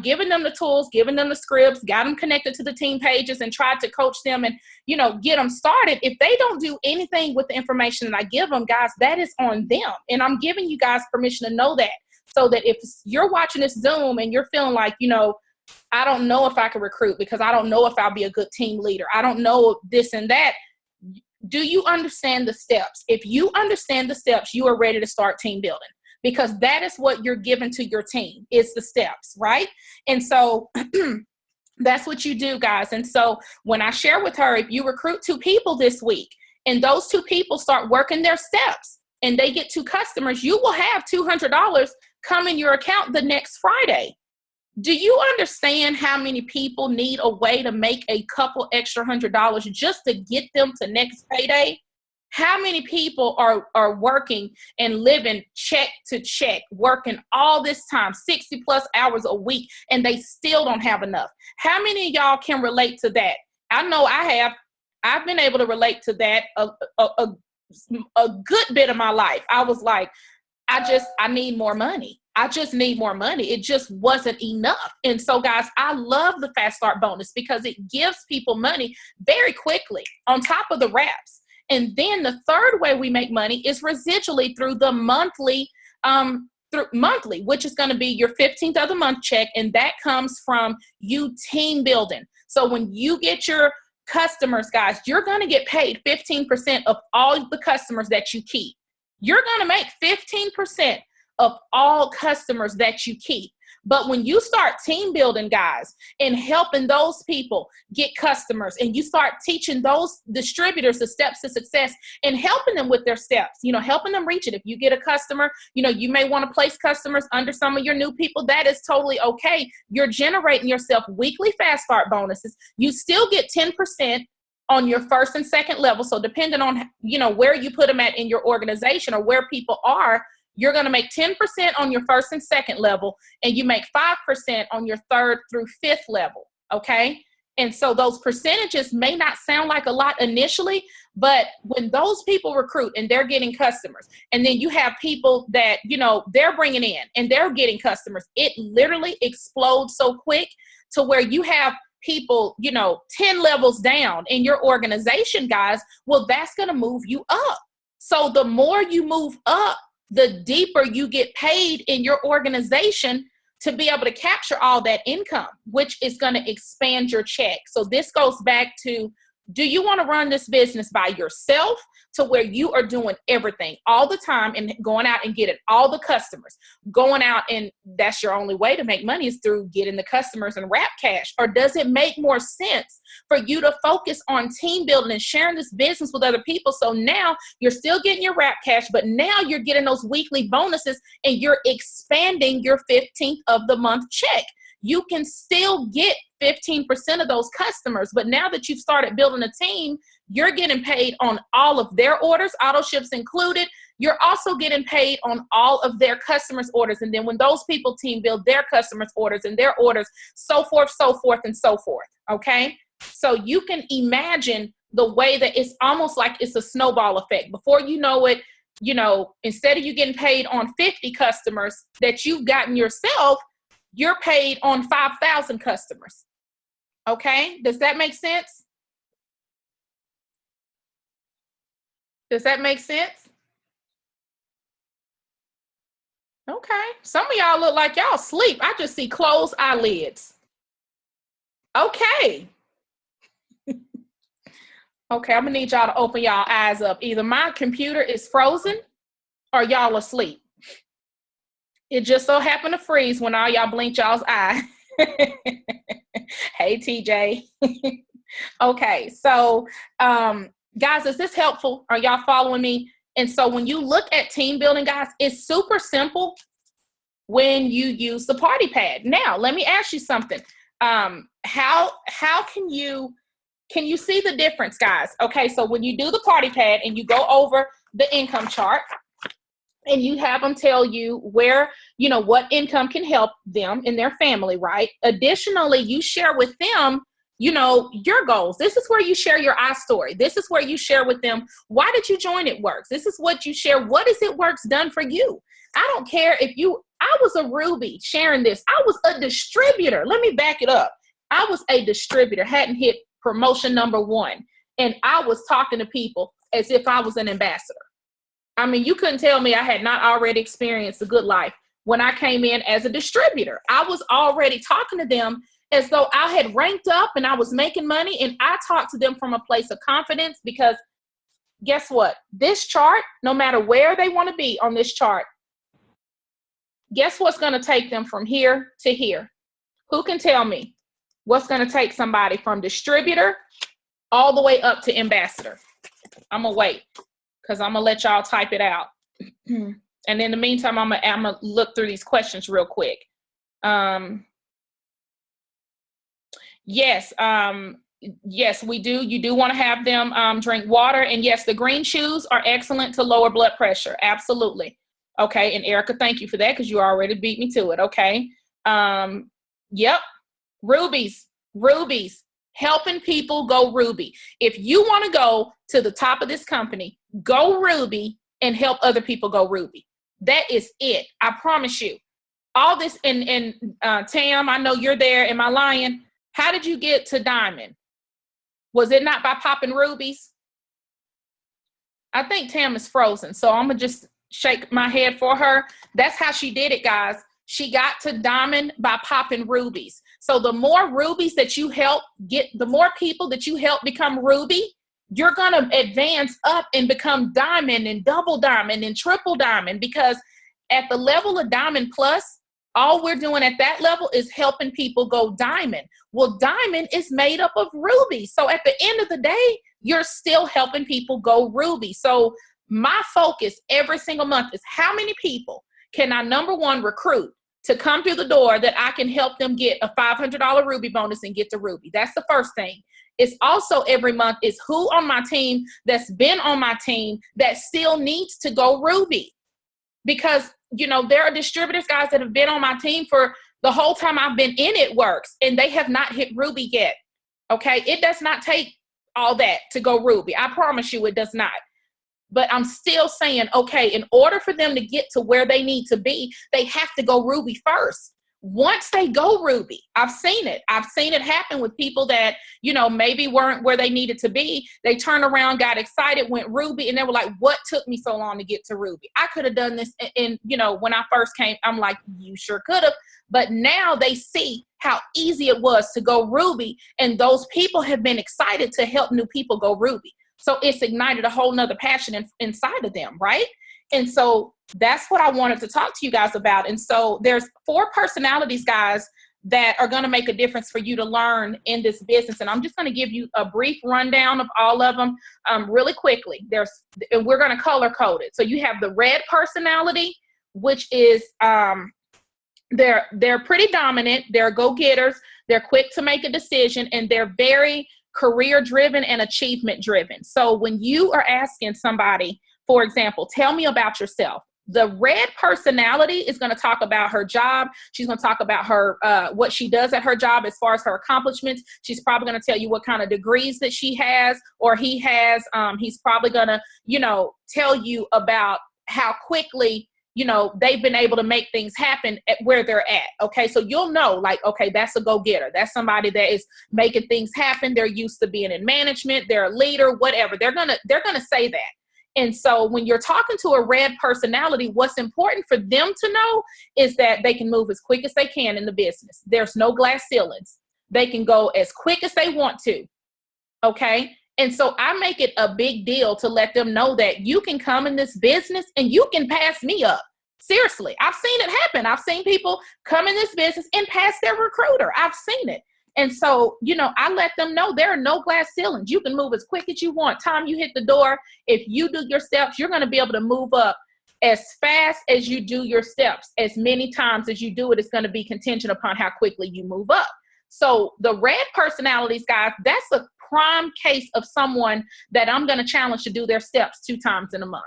giving them the tools, giving them the scripts, got them connected to the team pages and tried to coach them and, get them started. If they don't do anything with the information that I give them, guys, that is on them. And I'm giving you guys permission to know that, so that if you're watching this Zoom and you're feeling like, I don't know if I can recruit because I don't know if I'll be a good team leader. I don't know this and that. Do you understand the steps? If you understand the steps, you are ready to start team building, because that is what you're giving to your team, is the steps, right? And so that's what you do, guys. And so when I share with her, if you recruit 2 people this week and those 2 people start working their steps and they get 2 customers, you will have $200 come in your account the next Friday. Do you understand how many people need a way to make a couple extra $100 just to get them to next payday? How many people are working and living check to check, working all this time, 60 plus hours a week, and they still don't have enough? How many of y'all can relate to that? I know I have. I've been able to relate to that a good bit of my life. I was like, I need more money. I just need more money. It just wasn't enough. And so, guys, I love the Fast Start bonus because it gives people money very quickly on top of the wraps. And then the third way we make money is residually through the monthly, which is going to be your 15th of the month check. And that comes from you team building. So when you get your customers, guys, you're going to get paid 15% of all the customers that you keep. You're going to make 15% of all customers that you keep. But when you start team building, guys, and helping those people get customers, and you start teaching those distributors the steps to success and helping them with their steps, helping them reach it. If you get a customer, you may want to place customers under some of your new people. That is totally okay. You're generating yourself weekly Fast Start bonuses. You still get 10% on your first and second level. So depending on, where you put them at in your organization or where people are, you're going to make 10% on your first and second level, and you make 5% on your third through 5th level. Okay. And so those percentages may not sound like a lot initially, but when those people recruit and they're getting customers, and then you have people that, they're bringing in and they're getting customers, it literally explodes so quick to where you have people, 10 levels down in your organization, guys. Well, that's going to move you up. So the more you move up, the deeper you get paid in your organization to be able to capture all that income, which is going to expand your check. So this goes back to, do you want to run this business by yourself to where you are doing everything all the time and going out and getting all the customers, going out, and that's your only way to make money is through getting the customers and wrap cash? Or does it make more sense for you to focus on team building and sharing this business with other people? So now you're still getting your wrap cash, but now you're getting those weekly bonuses and you're expanding your 15th of the month check. You can still get 15% of those customers, but now that you've started building a team, you're getting paid on all of their orders, auto ships included. You're also getting paid on all of their customers' orders. And then when those people team build their customers' orders and their orders, so forth, and so forth. Okay. So you can imagine the way that it's almost like it's a snowball effect. Before you know it, instead of you getting paid on 50 customers that you've gotten yourself, you're paid on 5,000 customers. Okay. Does that make sense? Does that make sense? Okay. Some of y'all look like y'all sleep. I just see closed eyelids. Okay. Okay. I'm gonna need y'all to open y'all eyes up. Either my computer is frozen or y'all asleep. It just so happened to freeze when all y'all blinked y'all's eye. Hey, TJ. Okay, so guys, is this helpful? Are y'all following me? And so when you look at team building, guys, it's super simple when you use the party pad. Now, let me ask you something. How can you see the difference, guys? Okay, so when you do the party pad and you go over the income chart, and you have them tell you where, what income can help them and their family, right? Additionally, you share with them, your goals. This is where you share your I story. This is where you share with them, why did you join It Works? This is what you share. What is It Works done for you? I don't care I was a Ruby sharing this. I was a distributor. Let me back it up. I was a distributor, hadn't hit promotion number 1. And I was talking to people as if I was an ambassador. I mean, you couldn't tell me I had not already experienced the good life when I came in as a distributor. I was already talking to them as though I had ranked up and I was making money, and I talked to them from a place of confidence, because guess what? This chart, no matter where they want to be on this chart, guess what's going to take them from here to here? Who can tell me what's going to take somebody from distributor all the way up to ambassador? I'm going to wait, because I'm going to let y'all type it out. And in the meantime, I'm going to look through these questions real quick. Yes, we do. You do want to have them drink water. And yes, the green shoes are excellent to lower blood pressure. Absolutely. Okay. And Erica, thank you for that, because you already beat me to it. Okay. Yep. Rubies. Helping people go Ruby. If you want to go to the top of this company, go Ruby and help other people go Ruby. That is it. I promise you. All this, and Tam, I know you're there. Am I lying? How did you get to diamond? Was it not by popping rubies? I think Tam is frozen, so I'm going to just shake my head for her. That's how she did it, guys. She got to diamond by popping rubies. So the more rubies that you help get, the more people that you help become ruby, you're going to advance up and become diamond and double diamond and triple diamond, because at the level of diamond plus, all we're doing at that level is helping people go diamond. Well, diamond is made up of ruby. So at the end of the day, you're still helping people go ruby. So my focus every single month is how many people can I, number one, recruit to come through the door that I can help them get a $500 ruby bonus and get to ruby. That's the first thing. It's also every month is who on my team that's been on my team that still needs to go ruby. Because, there are distributors, guys, that have been on my team for the whole time I've been in It Works, and they have not hit ruby yet. Okay. It does not take all that to go ruby. I promise you it does not. But I'm still saying, okay, in order for them to get to where they need to be, they have to go ruby first. Once they go ruby, I've seen it. I've seen it happen with people that, maybe weren't where they needed to be. They turned around, got excited, went ruby, and they were like, what took me so long to get to ruby? I could have done this. And, when I first came, I'm like, you sure could have. But now they see how easy it was to go ruby. And those people have been excited to help new people go ruby. So it's ignited a whole nother passion inside of them, right? And so that's what I wanted to talk to you guys about. And so there's 4 personalities, guys, that are going to make a difference for you to learn in this business. And I'm just going to give you a brief rundown of all of them really quickly. And we're going to color code it. So you have the red personality, which is they're pretty dominant. They're go-getters. They're quick to make a decision, and they're very career driven and achievement driven. So when you are asking somebody, for example, tell me about yourself, the red personality is going to talk about her job. She's going to talk about her what she does at her job as far as her accomplishments. She's probably going to tell you what kind of degrees that she has or he has. He's probably going to, tell you about how quickly they've been able to make things happen at where they're at. Okay. So you'll know, like, okay, that's a go-getter. That's somebody that is making things happen. They're used to being in management. They're a leader, whatever. They're going to say that. And so when you're talking to a red personality, what's important for them to know is that they can move as quick as they can in the business. There's no glass ceilings. They can go as quick as they want to. Okay. And so I make it a big deal to let them know that you can come in this business and you can pass me up. Seriously, I've seen it happen. I've seen people come in this business and pass their recruiter. I've seen it. And so, I let them know there are no glass ceilings. You can move as quick as you want. Time you hit the door, if you do your steps, you're going to be able to move up as fast as you do your steps. As many times as you do it, it's going to be contingent upon how quickly you move up. So the red personalities, guys, that's a prime case of someone that I'm going to challenge to do their steps 2 times in a month.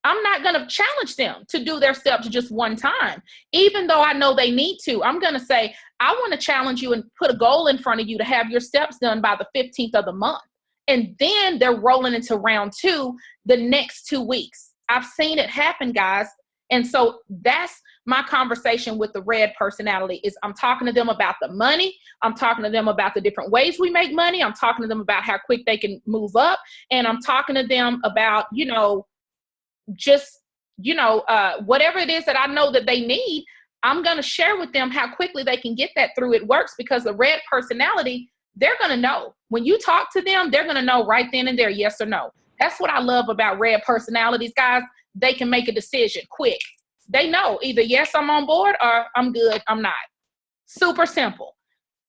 I'm not going to challenge them to do their steps just one time, even though I know they need to. I'm going to say, I want to challenge you and put a goal in front of you to have your steps done by the 15th of the month. And then they're rolling into round 2 the next 2 weeks. I've seen it happen, guys. And so that's my conversation with the red personality is I'm talking to them about the money. I'm talking to them about the different ways we make money. I'm talking to them about how quick they can move up. And I'm talking to them about, whatever it is that I know that they need, I'm going to share with them how quickly they can get that through It Works, because the red personality, they're going to know. When you talk to them, they're going to know right then and there, yes or no. That's what I love about red personalities, guys. They can make a decision quick. They know either, yes, I'm on board, or I'm good, I'm not. Super simple.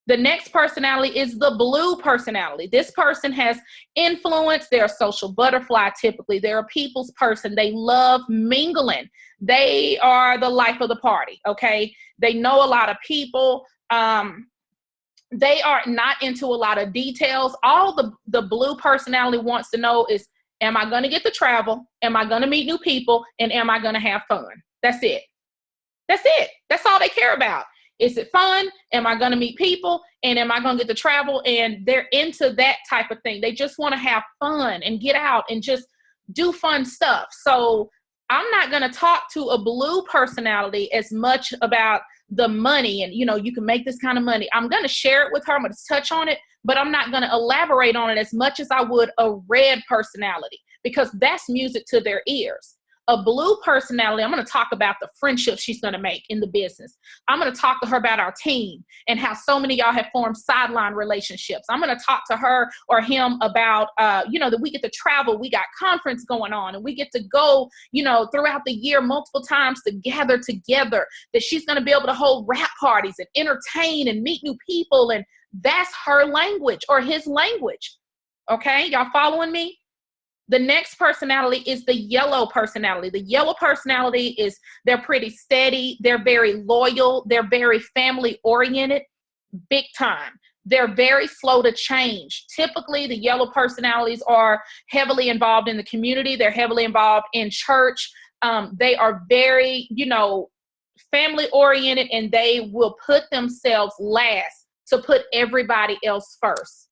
The next personality is the blue personality. This person has influence. They're a social butterfly typically. They're a people's person. They love mingling. They are the life of the party, okay? They know a lot of people. They are not into a lot of details. All the blue personality wants to know is, am I going to get to travel? Am I going to meet new people? And am I going to have fun? That's it. That's it. That's all they care about. Is it fun? Am I going to meet people? And am I going to get to travel? And they're into that type of thing. They just want to have fun and get out and just do fun stuff. So I'm not going to talk to a blue personality as much about the money and, you can make this kind of money. I'm going to share it with her. I'm going to touch on it, but I'm not going to elaborate on it as much as I would a red personality, because that's music to their ears. A blue personality, I'm going to talk about the friendships she's going to make in the business. I'm going to talk to her about our team and how so many of y'all have formed sideline relationships. I'm going to talk to her or him about, that we get to travel. We got conference going on and we get to go, throughout the year multiple times to gather together, that she's going to be able to hold rap parties and entertain and meet new people. And that's her language or his language. Okay, y'all following me? The next personality is the yellow personality. The yellow personality is, they're pretty steady. They're very loyal. They're very family oriented, big time. They're very slow to change. Typically, the yellow personalities are heavily involved in the community. They're heavily involved in church. They are very, family oriented, and they will put themselves last to put everybody else first.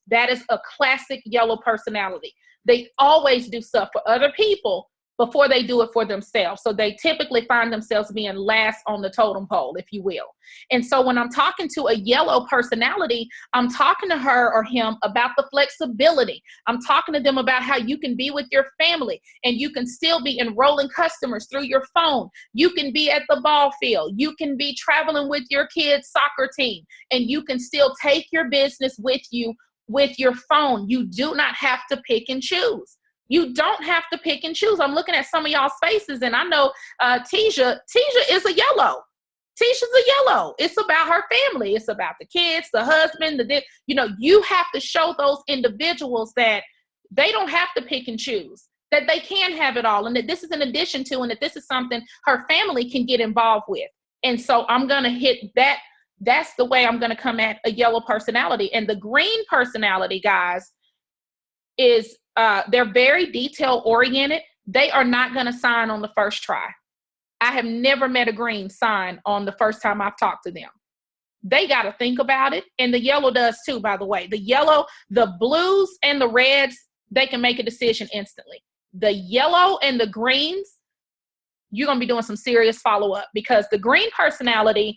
That is a classic yellow personality. They always do stuff for other people before they do it for themselves. So they typically find themselves being last on the totem pole, if you will. And so when I'm talking to a yellow personality, I'm talking to her or him about the flexibility. I'm talking to them about how you can be with your family and you can still be enrolling customers through your phone. You can be at the ball field. You can be traveling with your kids' soccer team, and you can still take your business with you with your phone. You do not have to pick and choose. You don't have to pick and choose. I'm looking at some of y'all's faces, and I know Tisha is a yellow. Tisha's a yellow. It's about her family. It's about the kids, the husband, you have to show those individuals that they don't have to pick and choose, that they can have it all, and that this is an addition to, and that this is something her family can get involved with. And so I'm going to hit that. That's the way I'm going to come at a yellow personality. And the green personality, guys, is they're very detail oriented. They are not going to sign on the first try. I have never met a green sign on the first time I've talked to them. They got to think about it. And the yellow does too, by the way. The yellow, the blues and the reds, they can make a decision instantly. The yellow and the greens, you're going to be doing some serious follow-up, because the green personality,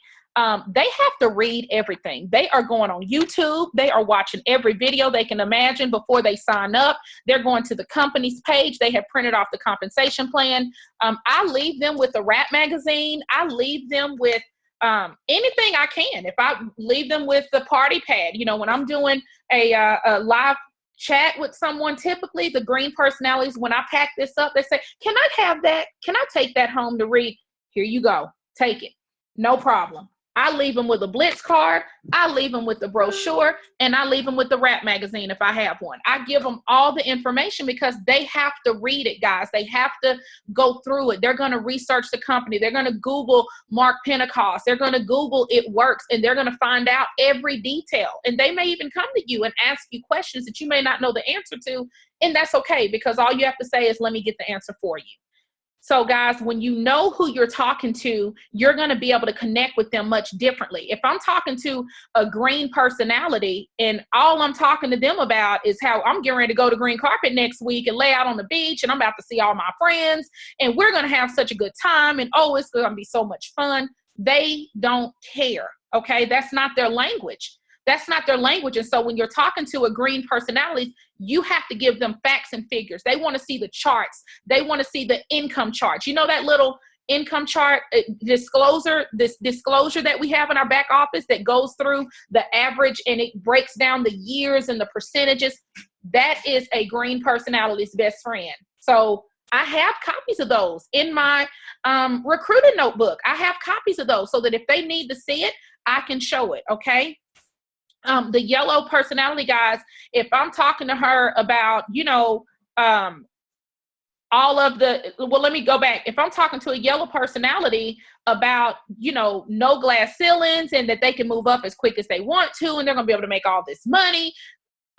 they have to read everything. They are going on YouTube. They are watching every video they can imagine before they sign up. They're going to the company's page. They have printed off the compensation plan. I leave them with a rap magazine. I leave them with anything I can. If I leave them with the party pad, when I'm doing a live chat with someone, typically the green personalities, when I pack this up, they say, can I have that? Can I take that home to read? Here you go. Take it. No problem. I leave them with a Blitz card. I leave them with the brochure, and I leave them with the rap magazine if I have one. I give them all the information because they have to read it, guys. They have to go through it. They're going to research the company. They're going to Google Mark Pentecost. They're going to Google It Works, and they're going to find out every detail. And they may even come to you and ask you questions that you may not know the answer to, And that's okay, because all you have to say is, let me get the answer for you. So guys, when you know who you're talking to, you're going to be able to connect with them much differently. If I'm talking to a green personality and all I'm talking to them about is how I'm getting ready to go to green carpet next week and lay out on the beach and I'm about to see all my friends and we're going to have such a good time and oh, it's going to be so much fun. They don't care. Okay. That's not their language. That's not their language. And so when you're talking to a green personality, you have to give them facts and figures. They want to see the charts. They want to see the income charts. You know that little income chart disclosure that we have in our back office that goes through the average and it breaks down the years and the percentages? That is a green personality's best friend. So I have copies of those in my recruiting notebook. I have copies of those so that if they need to see it, I can show it. Okay. The yellow personality, guys, if I'm talking to her about, all of the, well, let me go back. If I'm talking to a yellow personality about, no glass ceilings and that they can move up as quick as they want to, and they're going to be able to make all this money,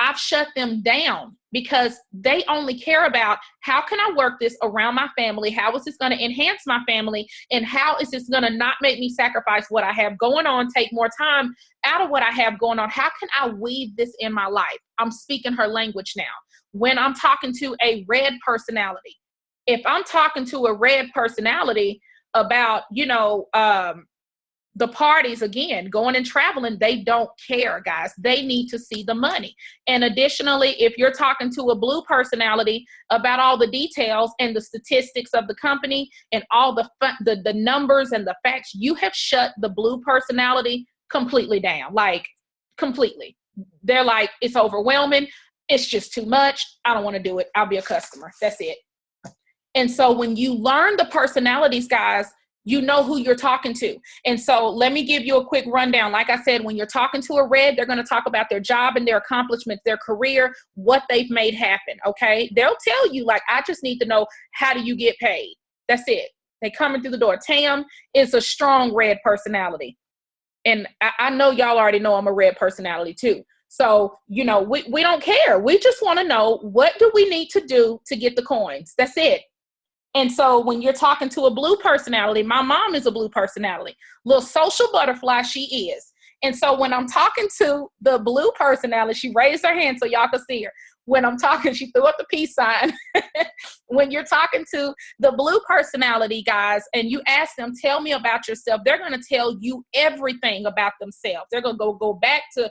I've shut them down because they only care about how can I work this around my family? How is this going to enhance my family? And how is this going to not make me sacrifice what I have going on, take more time out of what I have going on? How can I weave this in my life? I'm speaking her language now. When I'm talking to a red personality, if I'm talking to a red personality about, the parties, again, going and traveling, they don't care, guys. They need to see the money. And additionally, if you're talking to a blue personality about all the details and the statistics of the company and all the numbers and the facts, you have shut the blue personality completely down, like completely. They're like, it's overwhelming. It's just too much. I don't want to do it. I'll be a customer. That's it. And so when you learn the personalities, guys, you know who you're talking to. And so let me give you a quick rundown. Like I said, when you're talking to a red, they're going to talk about their job and their accomplishments, their career, what they've made happen. Okay. They'll tell you, like, I just need to know, how do you get paid? That's it. They coming through the door. Tam is a strong red personality. And I know y'all already know I'm a red personality too. So, we don't care. We just want to know, what do we need to do to get the coins? That's it. And so when you're talking to a blue personality, my mom is a blue personality, little social butterfly she is. And so when I'm talking to the blue personality, she raised her hand so y'all can see her. When I'm talking, she threw up the peace sign. When you're talking to the blue personality, guys, and you ask them, tell me about yourself, they're going to tell you everything about themselves. They're going to go back to,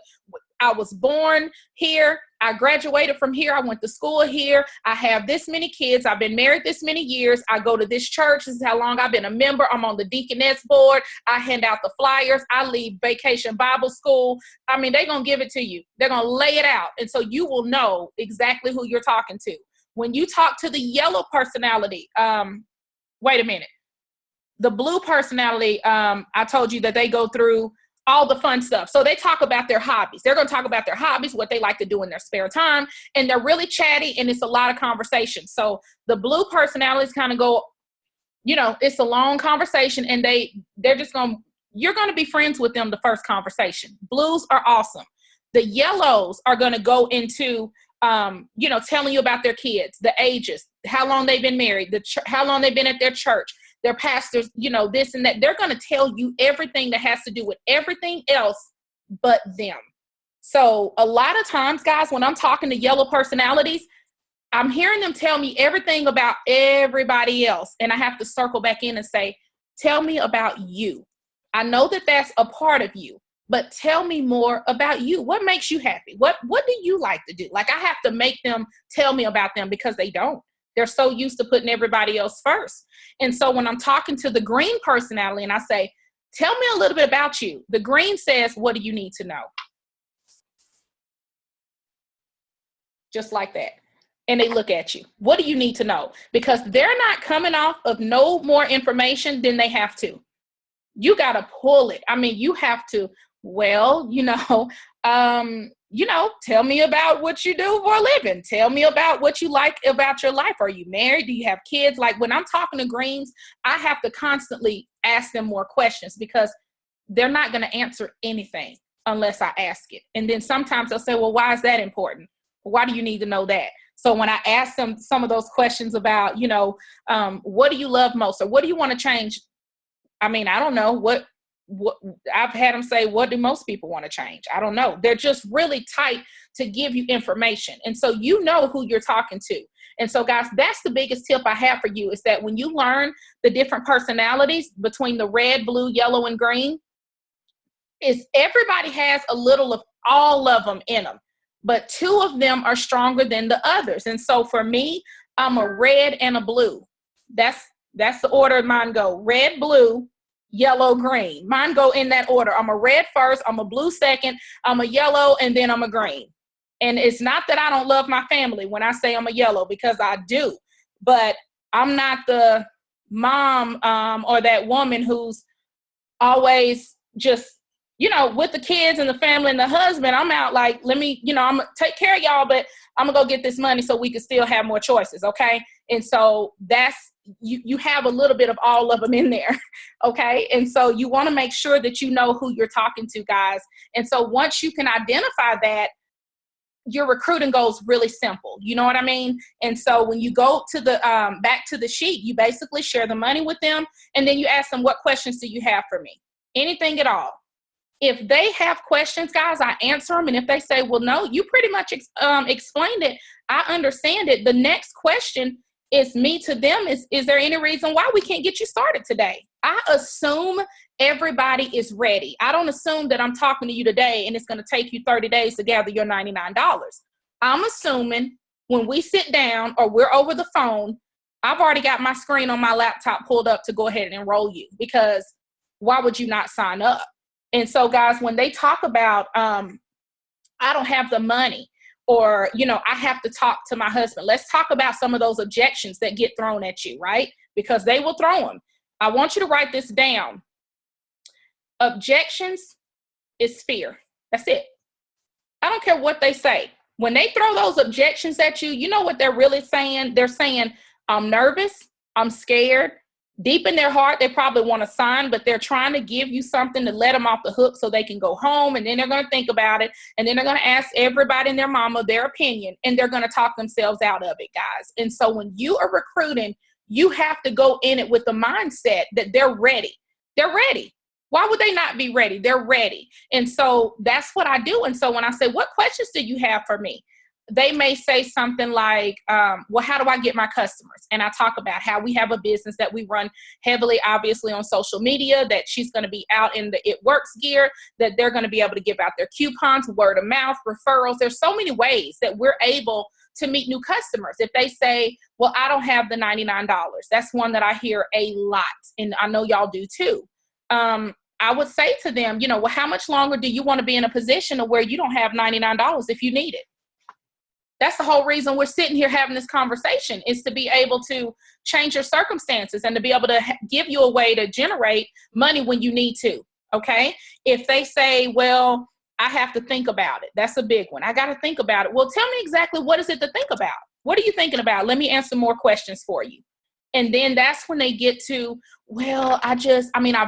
I was born here. I graduated from here. I went to school here. I have this many kids. I've been married this many years. I go to this church. This is how long I've been a member. I'm on the deaconess board. I hand out the flyers. I lead Vacation Bible School. I mean, they're going to give it to you. They're going to lay it out. And so you will know exactly who you're talking to. When you talk to the yellow personality, wait a minute. The blue personality, I told you that they go through all the fun stuff. So they talk about their hobbies. They're going to talk about their hobbies, what they like to do in their spare time. And they're really chatty and it's a lot of conversation. So the blue personalities kind of go, it's a long conversation and they're just you're going to be friends with them the first conversation. Blues are awesome. The yellows are going to go into, telling you about their kids, the ages, how long they've been married, how long they've been at their church, their pastors, this and that. They're going to tell you everything that has to do with everything else but them. So a lot of times, guys, when I'm talking to yellow personalities, I'm hearing them tell me everything about everybody else. And I have to circle back in and say, tell me about you. I know that that's a part of you, but tell me more about you. What makes you happy? What do you like to do? Like, I have to make them tell me about them because they don't. They're so used to putting everybody else first. And so when I'm talking to the green personality and I say, tell me a little bit about you, the green says, what do you need to know? Just like that. And they look at you. What do you need to know? Because they're not coming off of no more information than they have to. You got to pull it. I mean, you have to, tell me about what you do for a living. Tell me about what you like about your life. Are you married? Do you have kids? Like, when I'm talking to greens, I have to constantly ask them more questions because they're not going to answer anything unless I ask it. And then sometimes they'll say, well, why is that important? Why do you need to know that? So when I ask them some of those questions about, what do you love most, or what do you want to change? I mean, I don't know what I've had them say, what do most people want to change? I don't know. They're just really tight to give you information. And so you know who you're talking to. And so guys, that's the biggest tip I have for you, is that when you learn the different personalities between the red, blue, yellow, and green, is everybody has a little of all of them in them, but two of them are stronger than the others. And so for me, I'm a red and a blue. That's the order mine go: red, blue, yellow, green. Mine go in that order. I'm a red first, I'm a blue second, I'm a yellow, and then I'm a green. And it's not that I don't love my family when I say I'm a yellow, because I do, but I'm not the mom or that woman who's always just, with the kids and the family and the husband. I'm out like, let me, I'm gonna take care of y'all, but I'm gonna go get this money so we can still have more choices. Okay. And so that's, you have a little bit of all of them in there. Okay. And so you want to make sure that you know who you're talking to, guys. And so once you can identify that, your recruiting goes really simple. You know what I mean? And so when you go to the back to the sheet, you basically share the money with them, and then you ask them, what questions do you have for me? Anything at all. If they have questions, guys, I answer them. And if they say, well, no, you pretty much explained it, I understand it, the next question is me to them is there any reason why we can't get you started today? I assume everybody is ready. I don't assume that I'm talking to you today and it's going to take you 30 days to gather your $99. I'm assuming when we sit down or we're over the phone, I've already got my screen on my laptop pulled up to go ahead and enroll you, because why would you not sign up? And so, guys, when they talk about, I don't have the money, or, I have to talk to my husband, let's talk about some of those objections that get thrown at you, right? Because they will throw them. I want you to write this down. Objections is fear. That's it. I don't care what they say. When they throw those objections at you, you know what they're really saying? They're saying, I'm nervous, I'm scared. Deep in their heart, they probably want to sign, but they're trying to give you something to let them off the hook so they can go home, and then they're going to think about it, and then they're going to ask everybody and their mama their opinion, and they're going to talk themselves out of it, guys. And so when you are recruiting, you have to go in it with the mindset that they're ready. They're ready. Why would they not be ready? They're ready. And so that's what I do. And so when I say, what questions do you have for me? They may say something like, well, how do I get my customers? And I talk about how we have a business that we run heavily, obviously, on social media, that she's going to be out in the It Works gear, that they're going to be able to give out their coupons, word of mouth, referrals. There's so many ways that we're able to meet new customers. If they say, well, I don't have the $99, that's one that I hear a lot. And I know y'all do too. I would say to them, well, how much longer do you want to be in a position of where you don't have $99 if you need it? That's the whole reason we're sitting here having this conversation, is to be able to change your circumstances and to be able to give you a way to generate money when you need to. Okay. If they say, well, I have to think about it. That's a big one. I got to think about it. Well, tell me exactly what is it to think about? What are you thinking about? Let me answer more questions for you. And then that's when they get to, well, I've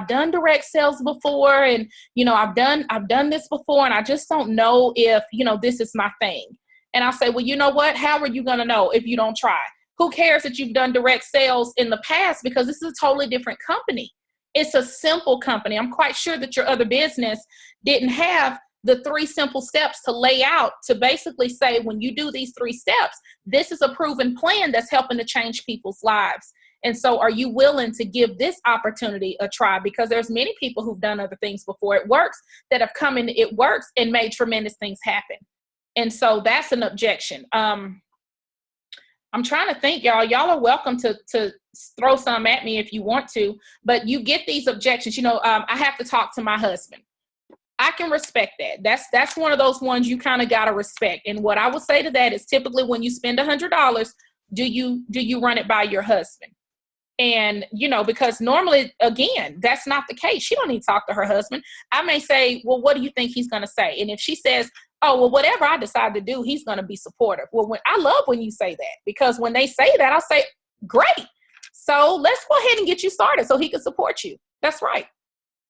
done direct sales before, and, I've done this before, and I just don't know if, this is my thing. And I'll say, well, you know what? How are you going to know if you don't try? Who cares that you've done direct sales in the past? Because this is a totally different company. It's a simple company. I'm quite sure that your other business didn't have the 3 simple steps to lay out to basically say, when you do these 3 steps, this is a proven plan that's helping to change people's lives. And so are you willing to give this opportunity a try? Because there's many people who've done other things before It Works that have come in It Works and made tremendous things happen. And so that's an objection. I'm trying to think, y'all. Y'all are welcome to throw some at me if you want to, but you get these objections. I have to talk to my husband. I can respect that. That's one of those ones you kind of got to respect. And what I would say to that is, typically when you spend $100, do you run it by your husband? And, because normally, again, that's not the case. She don't need to talk to her husband. I may say, well, what do you think he's going to say? And if she says, oh, well, whatever I decide to do, he's going to be supportive. Well, I love when you say that, because when they say that, I'll say, great. So let's go ahead and get you started so he can support you. That's right.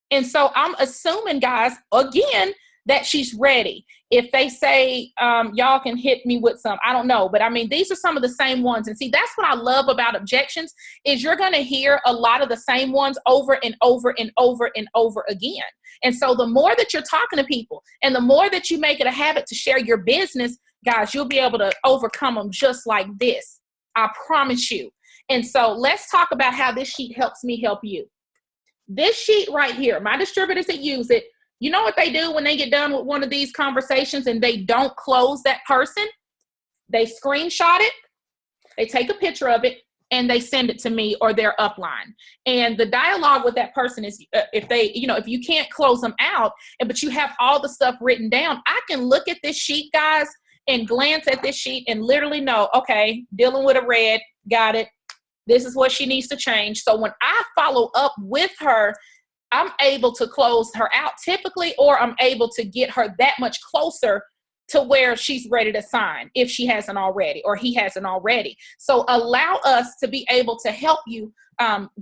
And so I'm assuming, guys, again, that she's ready. If they say, y'all can hit me with some, I don't know. But I mean, these are some of the same ones. And see, that's what I love about objections is you're going to hear a lot of the same ones over and over and over and over again. And so the more that you're talking to people and the more that you make it a habit to share your business, guys, you'll be able to overcome them just like this. I promise you. And so let's talk about how this sheet helps me help you. This sheet right here, my distributors that use it, you know what they do when they get done with one of these conversations and they don't close that person? They screenshot it, they take a picture of it, and they send it to me or their upline. And the dialogue with that person is if they, if you can't close them out, but you have all the stuff written down, I can look at this sheet, guys, and glance at this sheet and literally know, okay, dealing with a red, got it. This is what she needs to change. So when I follow up with her, I'm able to close her out typically, or I'm able to get her that much closer to where she's ready to sign if she hasn't already or he hasn't already. So allow us to be able to help you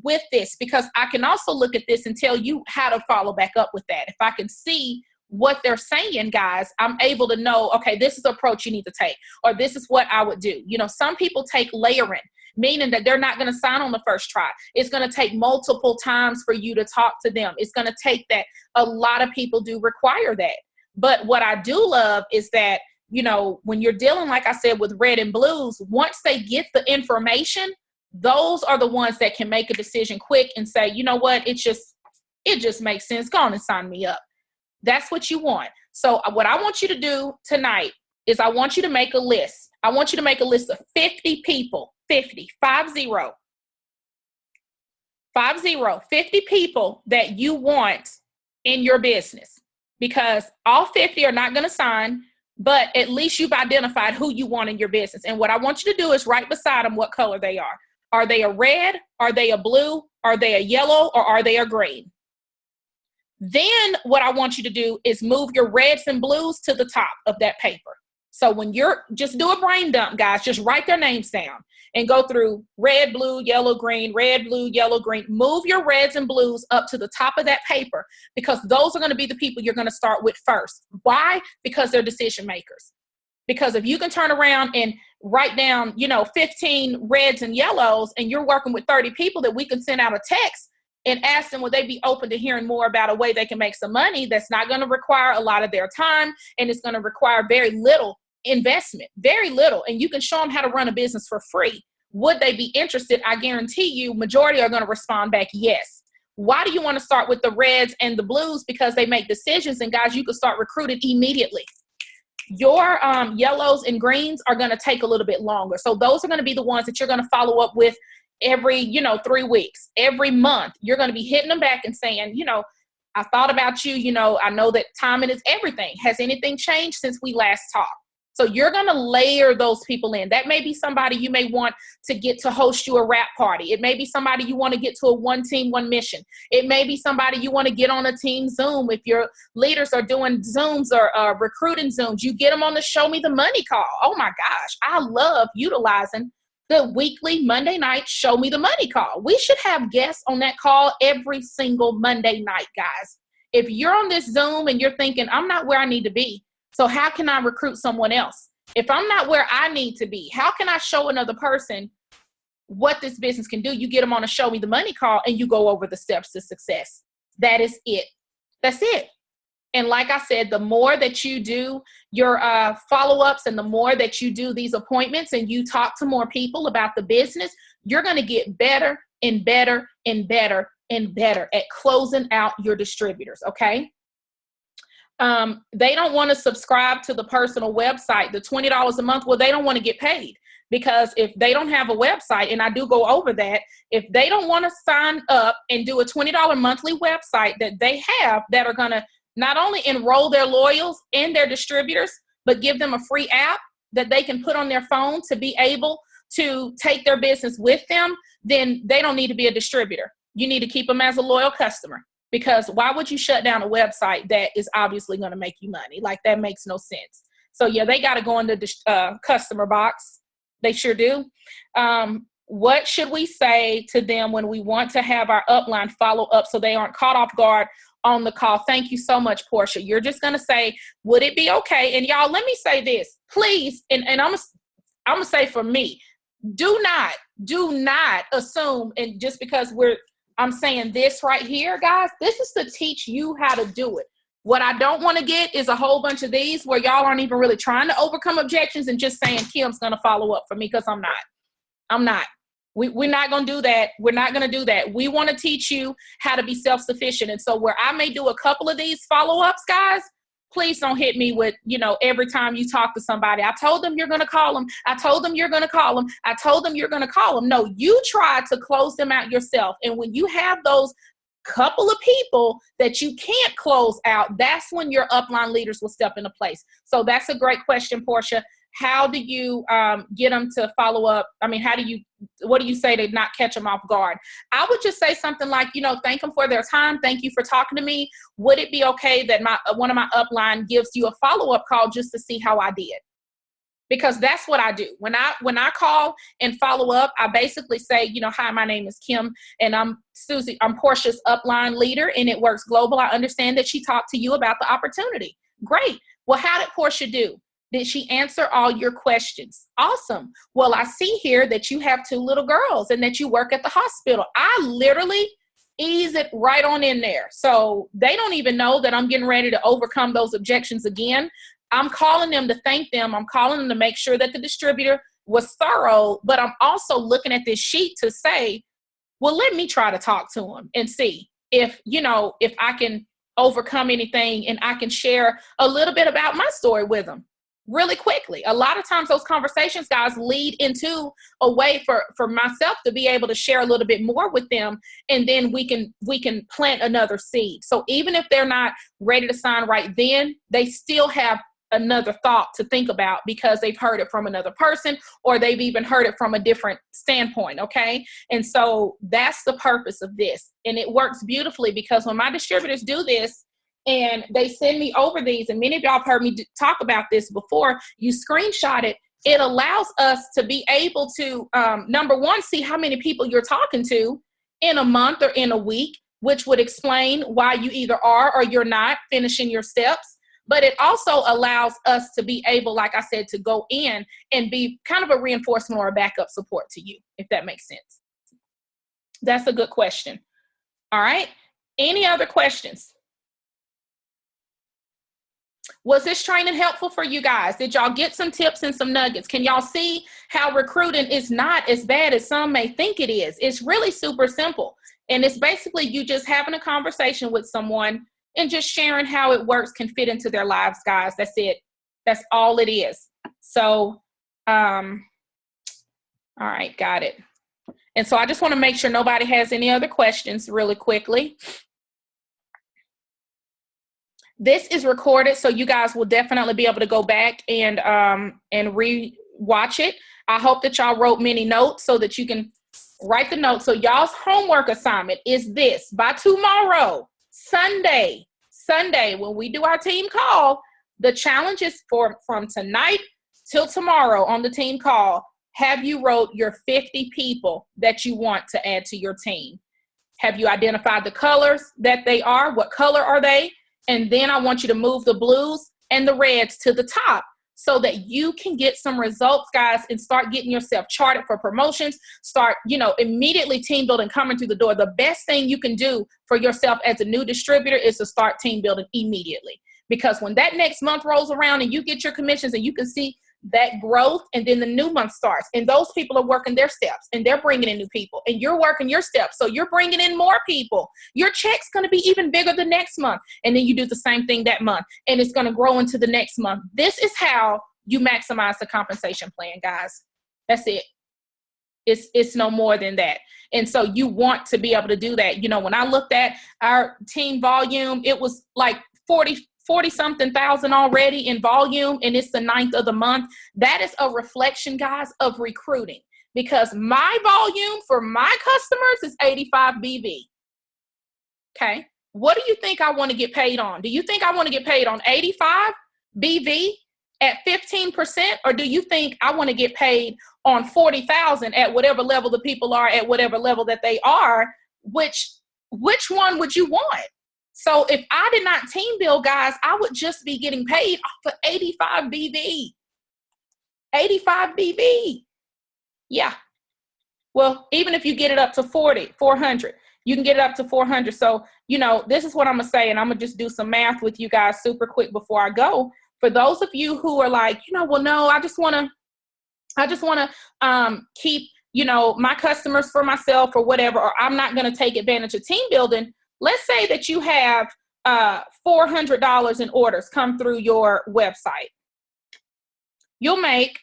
with this, because I can also look at this and tell you how to follow back up with that. If I can see what they're saying, guys, I'm able to know, okay, this is the approach you need to take, or this is what I would do. Some people take layering, meaning that they're not going to sign on the first try. It's going to take multiple times for you to talk to them. It's going to take that. A lot of people do require that. But what I do love is that, when you're dealing, like I said, with red and blues, once they get the information, those are the ones that can make a decision quick and say, you know what, it just makes sense. Go on and sign me up. That's what you want. So what I want you to do tonight is I want you to make a list. I want you to make a list of 50 people, 50 people that you want in your business, because all 50 are not going to sign, but at least you've identified who you want in your business. And what I want you to do is write beside them what color they are. Are they a red? Are they a blue? Are they a yellow? Or are they a green? Then what I want you to do is move your reds and blues to the top of that paper. So when just do a brain dump, guys, just write their names down and go through red, blue, yellow, green, red, blue, yellow, green. Move your reds and blues up to the top of that paper, because those are going to be the people you're going to start with first. Why? Because they're decision makers. Because if you can turn around and write down, 15 reds and yellows, and you're working with 30 people that we can send out a text and ask them, would they be open to hearing more about a way they can make some money that's not going to require a lot of their time, and it's going to require very little investment, very little, and you can show them how to run a business for free. Would they be interested? I guarantee you majority are going to respond back yes. Why do you want to start with the reds and the blues? Because they make decisions, and guys, you can start recruiting immediately. Your yellows and greens are going to take a little bit longer. So those are going to be the ones that you're going to follow up with every 3 weeks, every month. You're going to be hitting them back and saying, I thought about you. I know that timing is everything. Has anything changed since we last talked? So you're going to layer those people in. That may be somebody you may want to get to host you a wrap party. It may be somebody you want to get to a one team, one mission. It may be somebody you want to get on a team Zoom. If your leaders are doing Zooms or recruiting Zooms, you get them on the Show Me the Money call. Oh my gosh, I love utilizing the weekly Monday night Show Me the Money call. We should have guests on that call every single Monday night, guys. If you're on this Zoom and you're thinking, I'm not where I need to be, so how can I recruit someone else? If I'm not where I need to be, how can I show another person what this business can do? You get them on a Show Me the Money call and you go over the steps to success. That is it. That's it. And like I said, the more that you do your follow-ups and the more that you do these appointments and you talk to more people about the business, you're going to get better and better and better and better at closing out your distributors, okay? They don't want to subscribe to the personal website, the $20 a month. Well, they don't want to get paid, because if they don't have a website, and I do go over that, if they don't want to sign up and do a $20 monthly website that they have that are going to not only enroll their loyals and their distributors, but give them a free app that they can put on their phone to be able to take their business with them, then they don't need to be a distributor. You need to keep them as a loyal customer. Because why would you shut down a website that is obviously going to make you money? Like, that makes no sense. So yeah, they got to go in the customer box. They sure do. What should we say to them when we want to have our upline follow up so they aren't caught off guard on the call. Thank you so much, Portia. You're just going to say, would it be okay? And y'all, let me say this, please. And I'm going to say for me, do not assume, and just because I'm saying this right here, guys, this is to teach you how to do it. What I don't want to get is a whole bunch of these where y'all aren't even really trying to overcome objections and just saying Kim's going to follow up for me, because I'm not. We're not going to do that. We're not going to do that. We want to teach you how to be self-sufficient. And so where I may do a couple of these follow-ups, guys, please don't hit me with, every time you talk to somebody, I told them you're going to call them. I told them you're going to call them. I told them you're going to call them. No, you try to close them out yourself. And when you have those couple of people that you can't close out, that's when your upline leaders will step into place. So that's a great question, Portia. How do you get them to follow up? I mean, what do you say to not catch them off guard? I would just say something like, thank them for their time. Thank you for talking to me. Would it be okay that one of my upline gives you a follow-up call just to see how I did? Because that's what I do. When I call and follow up, I basically say, hi, my name is Kim, and I'm Susie. I'm Portia's upline leader, and it works global. I understand that she talked to you about the opportunity. Great. Well, how did Portia do? Did she answer all your questions? Awesome. Well, I see here that you have 2 little girls and that you work at the hospital. I literally ease it right on in there. So they don't even know that I'm getting ready to overcome those objections again. I'm calling them to thank them. I'm calling them to make sure that the distributor was thorough, but I'm also looking at this sheet to say, well, let me try to talk to them and see if I can overcome anything, and I can share a little bit about my story with them really quickly. A lot of times those conversations, guys, lead into a way for myself to be able to share a little bit more with them, and then we can plant another seed. So even if they're not ready to sign right then, they still have another thought to think about because they've heard it from another person, or they've even heard it from a different standpoint. Okay. And so that's the purpose of this. And it works beautifully because when my distributors do this and they send me over these, and many of y'all have heard me talk about this before, you screenshot it. It allows us to be able to, number one, see how many people you're talking to in a month or in a week, which would explain why you either are or you're not finishing your steps. But it also allows us to be able, like I said, to go in and be kind of a reinforcement or a backup support to you, if that makes sense. That's a good question. All right. Any other questions? Was this training helpful for you guys? Did y'all get some tips and some nuggets? Can y'all see how recruiting is not as bad as some may think it is? It's really super simple. And it's basically you just having a conversation with someone and just sharing how it works can fit into their lives, guys. That's it. That's all it is. So, all right, got it. And so I just want to make sure nobody has any other questions really quickly. This is recorded, so you guys will definitely be able to go back and re-watch it. I hope that y'all wrote many notes so that you can write the notes. So y'all's homework assignment is this: by tomorrow, Sunday, when we do our team call, the challenge is from tonight till tomorrow on the team call, have you wrote your 50 people that you want to add to your team? Have you identified the colors that they are? What color are they? And then I want you to move the blues and the reds to the top so that you can get some results, guys, and start getting yourself charted for promotions. Start, immediately team building coming through the door. The best thing you can do for yourself as a new distributor is to start team building immediately. Because when that next month rolls around and you get your commissions and you can see that growth, and then the new month starts and those people are working their steps and they're bringing in new people and you're working your steps. So you're bringing in more people. Your check's going to be even bigger the next month. And then you do the same thing that month and it's going to grow into the next month. This is how you maximize the compensation plan, guys. That's it. It's no more than that. And so you want to be able to do that. When I looked at our team volume, it was like 40 something thousand already in volume, and it's the 9th of the month. That is a reflection, guys, of recruiting, because my volume for my customers is 85 BV. Okay. What do you think I want to get paid on? Do you think I want to get paid on 85 BV at 15%? Or do you think I want to get paid on 40,000 at whatever level the people are at whatever level that they are? Which one would you want? So if I did not team build, guys, I would just be getting paid off of 85 BV. 85 BV. Yeah. Well, even if you get it up to 400, you can get it up to 400. So, you know, this is what I'm going to say, and I'm going to just do some math with you guys super quick before I go. For those of you who are like, you know, well, no, I just want to keep, you know, my customers for myself or whatever, or I'm not going to take advantage of team building. Let's say that you have $400 in orders come through your website. You'll make,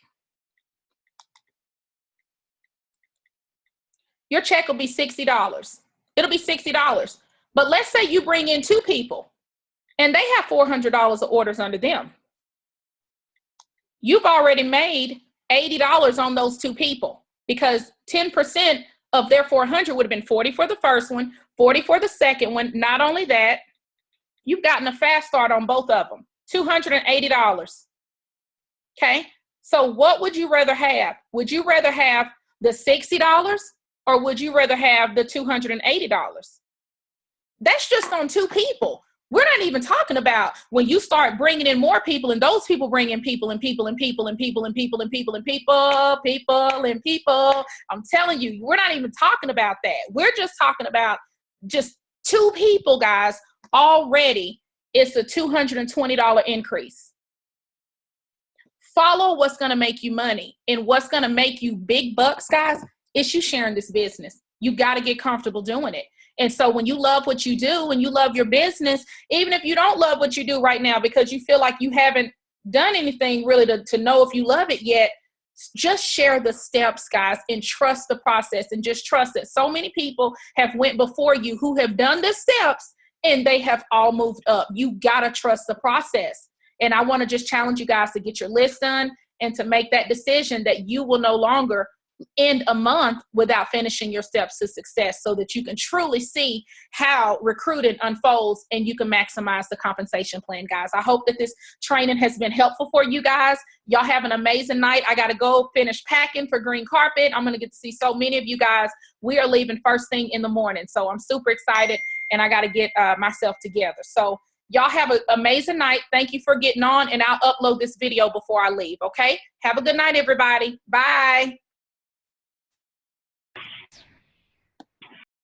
your check will be $60. It'll be $60. But let's say you bring in 2 people and they have $400 of orders under them. You've already made $80 on those 2 people, because 10% of their 400 would have been 40 for the first one, 40 for the second one. Not only that, you've gotten a fast start on both of them, $280. Okay. So what would you rather have? Would you rather have the $60 or would you rather have the $280? That's just on 2 people. We're not even talking about when you start bringing in more people and those people bring in people and people and people and people and people and people and people and people. I'm telling you, we're not even talking about that. We're just talking about just 2 people, guys. Already, it's a $220 increase. Follow what's going to make you money, and what's going to make you big bucks, guys, is you sharing this business. You got to get comfortable doing it. And so when you love what you do and you love your business, even if you don't love what you do right now because you feel like you haven't done anything really to know if you love it yet, just share the steps, guys, and trust the process, and just trust that so many people have went before you who have done the steps and they have all moved up. You got to trust the process. And I want to just challenge you guys to get your list done and to make that decision that you will no longer end a month without finishing your steps to success, so that you can truly see how recruiting unfolds and you can maximize the compensation plan, guys. I hope that this training has been helpful for you guys. Y'all have an amazing night. I got to go finish packing for green carpet. I'm going to get to see so many of you guys. We are leaving first thing in the morning. So I'm super excited, and I got to get myself together. So y'all have an amazing night. Thank you for getting on, and I'll upload this video before I leave. Okay. Have a good night, everybody. Bye.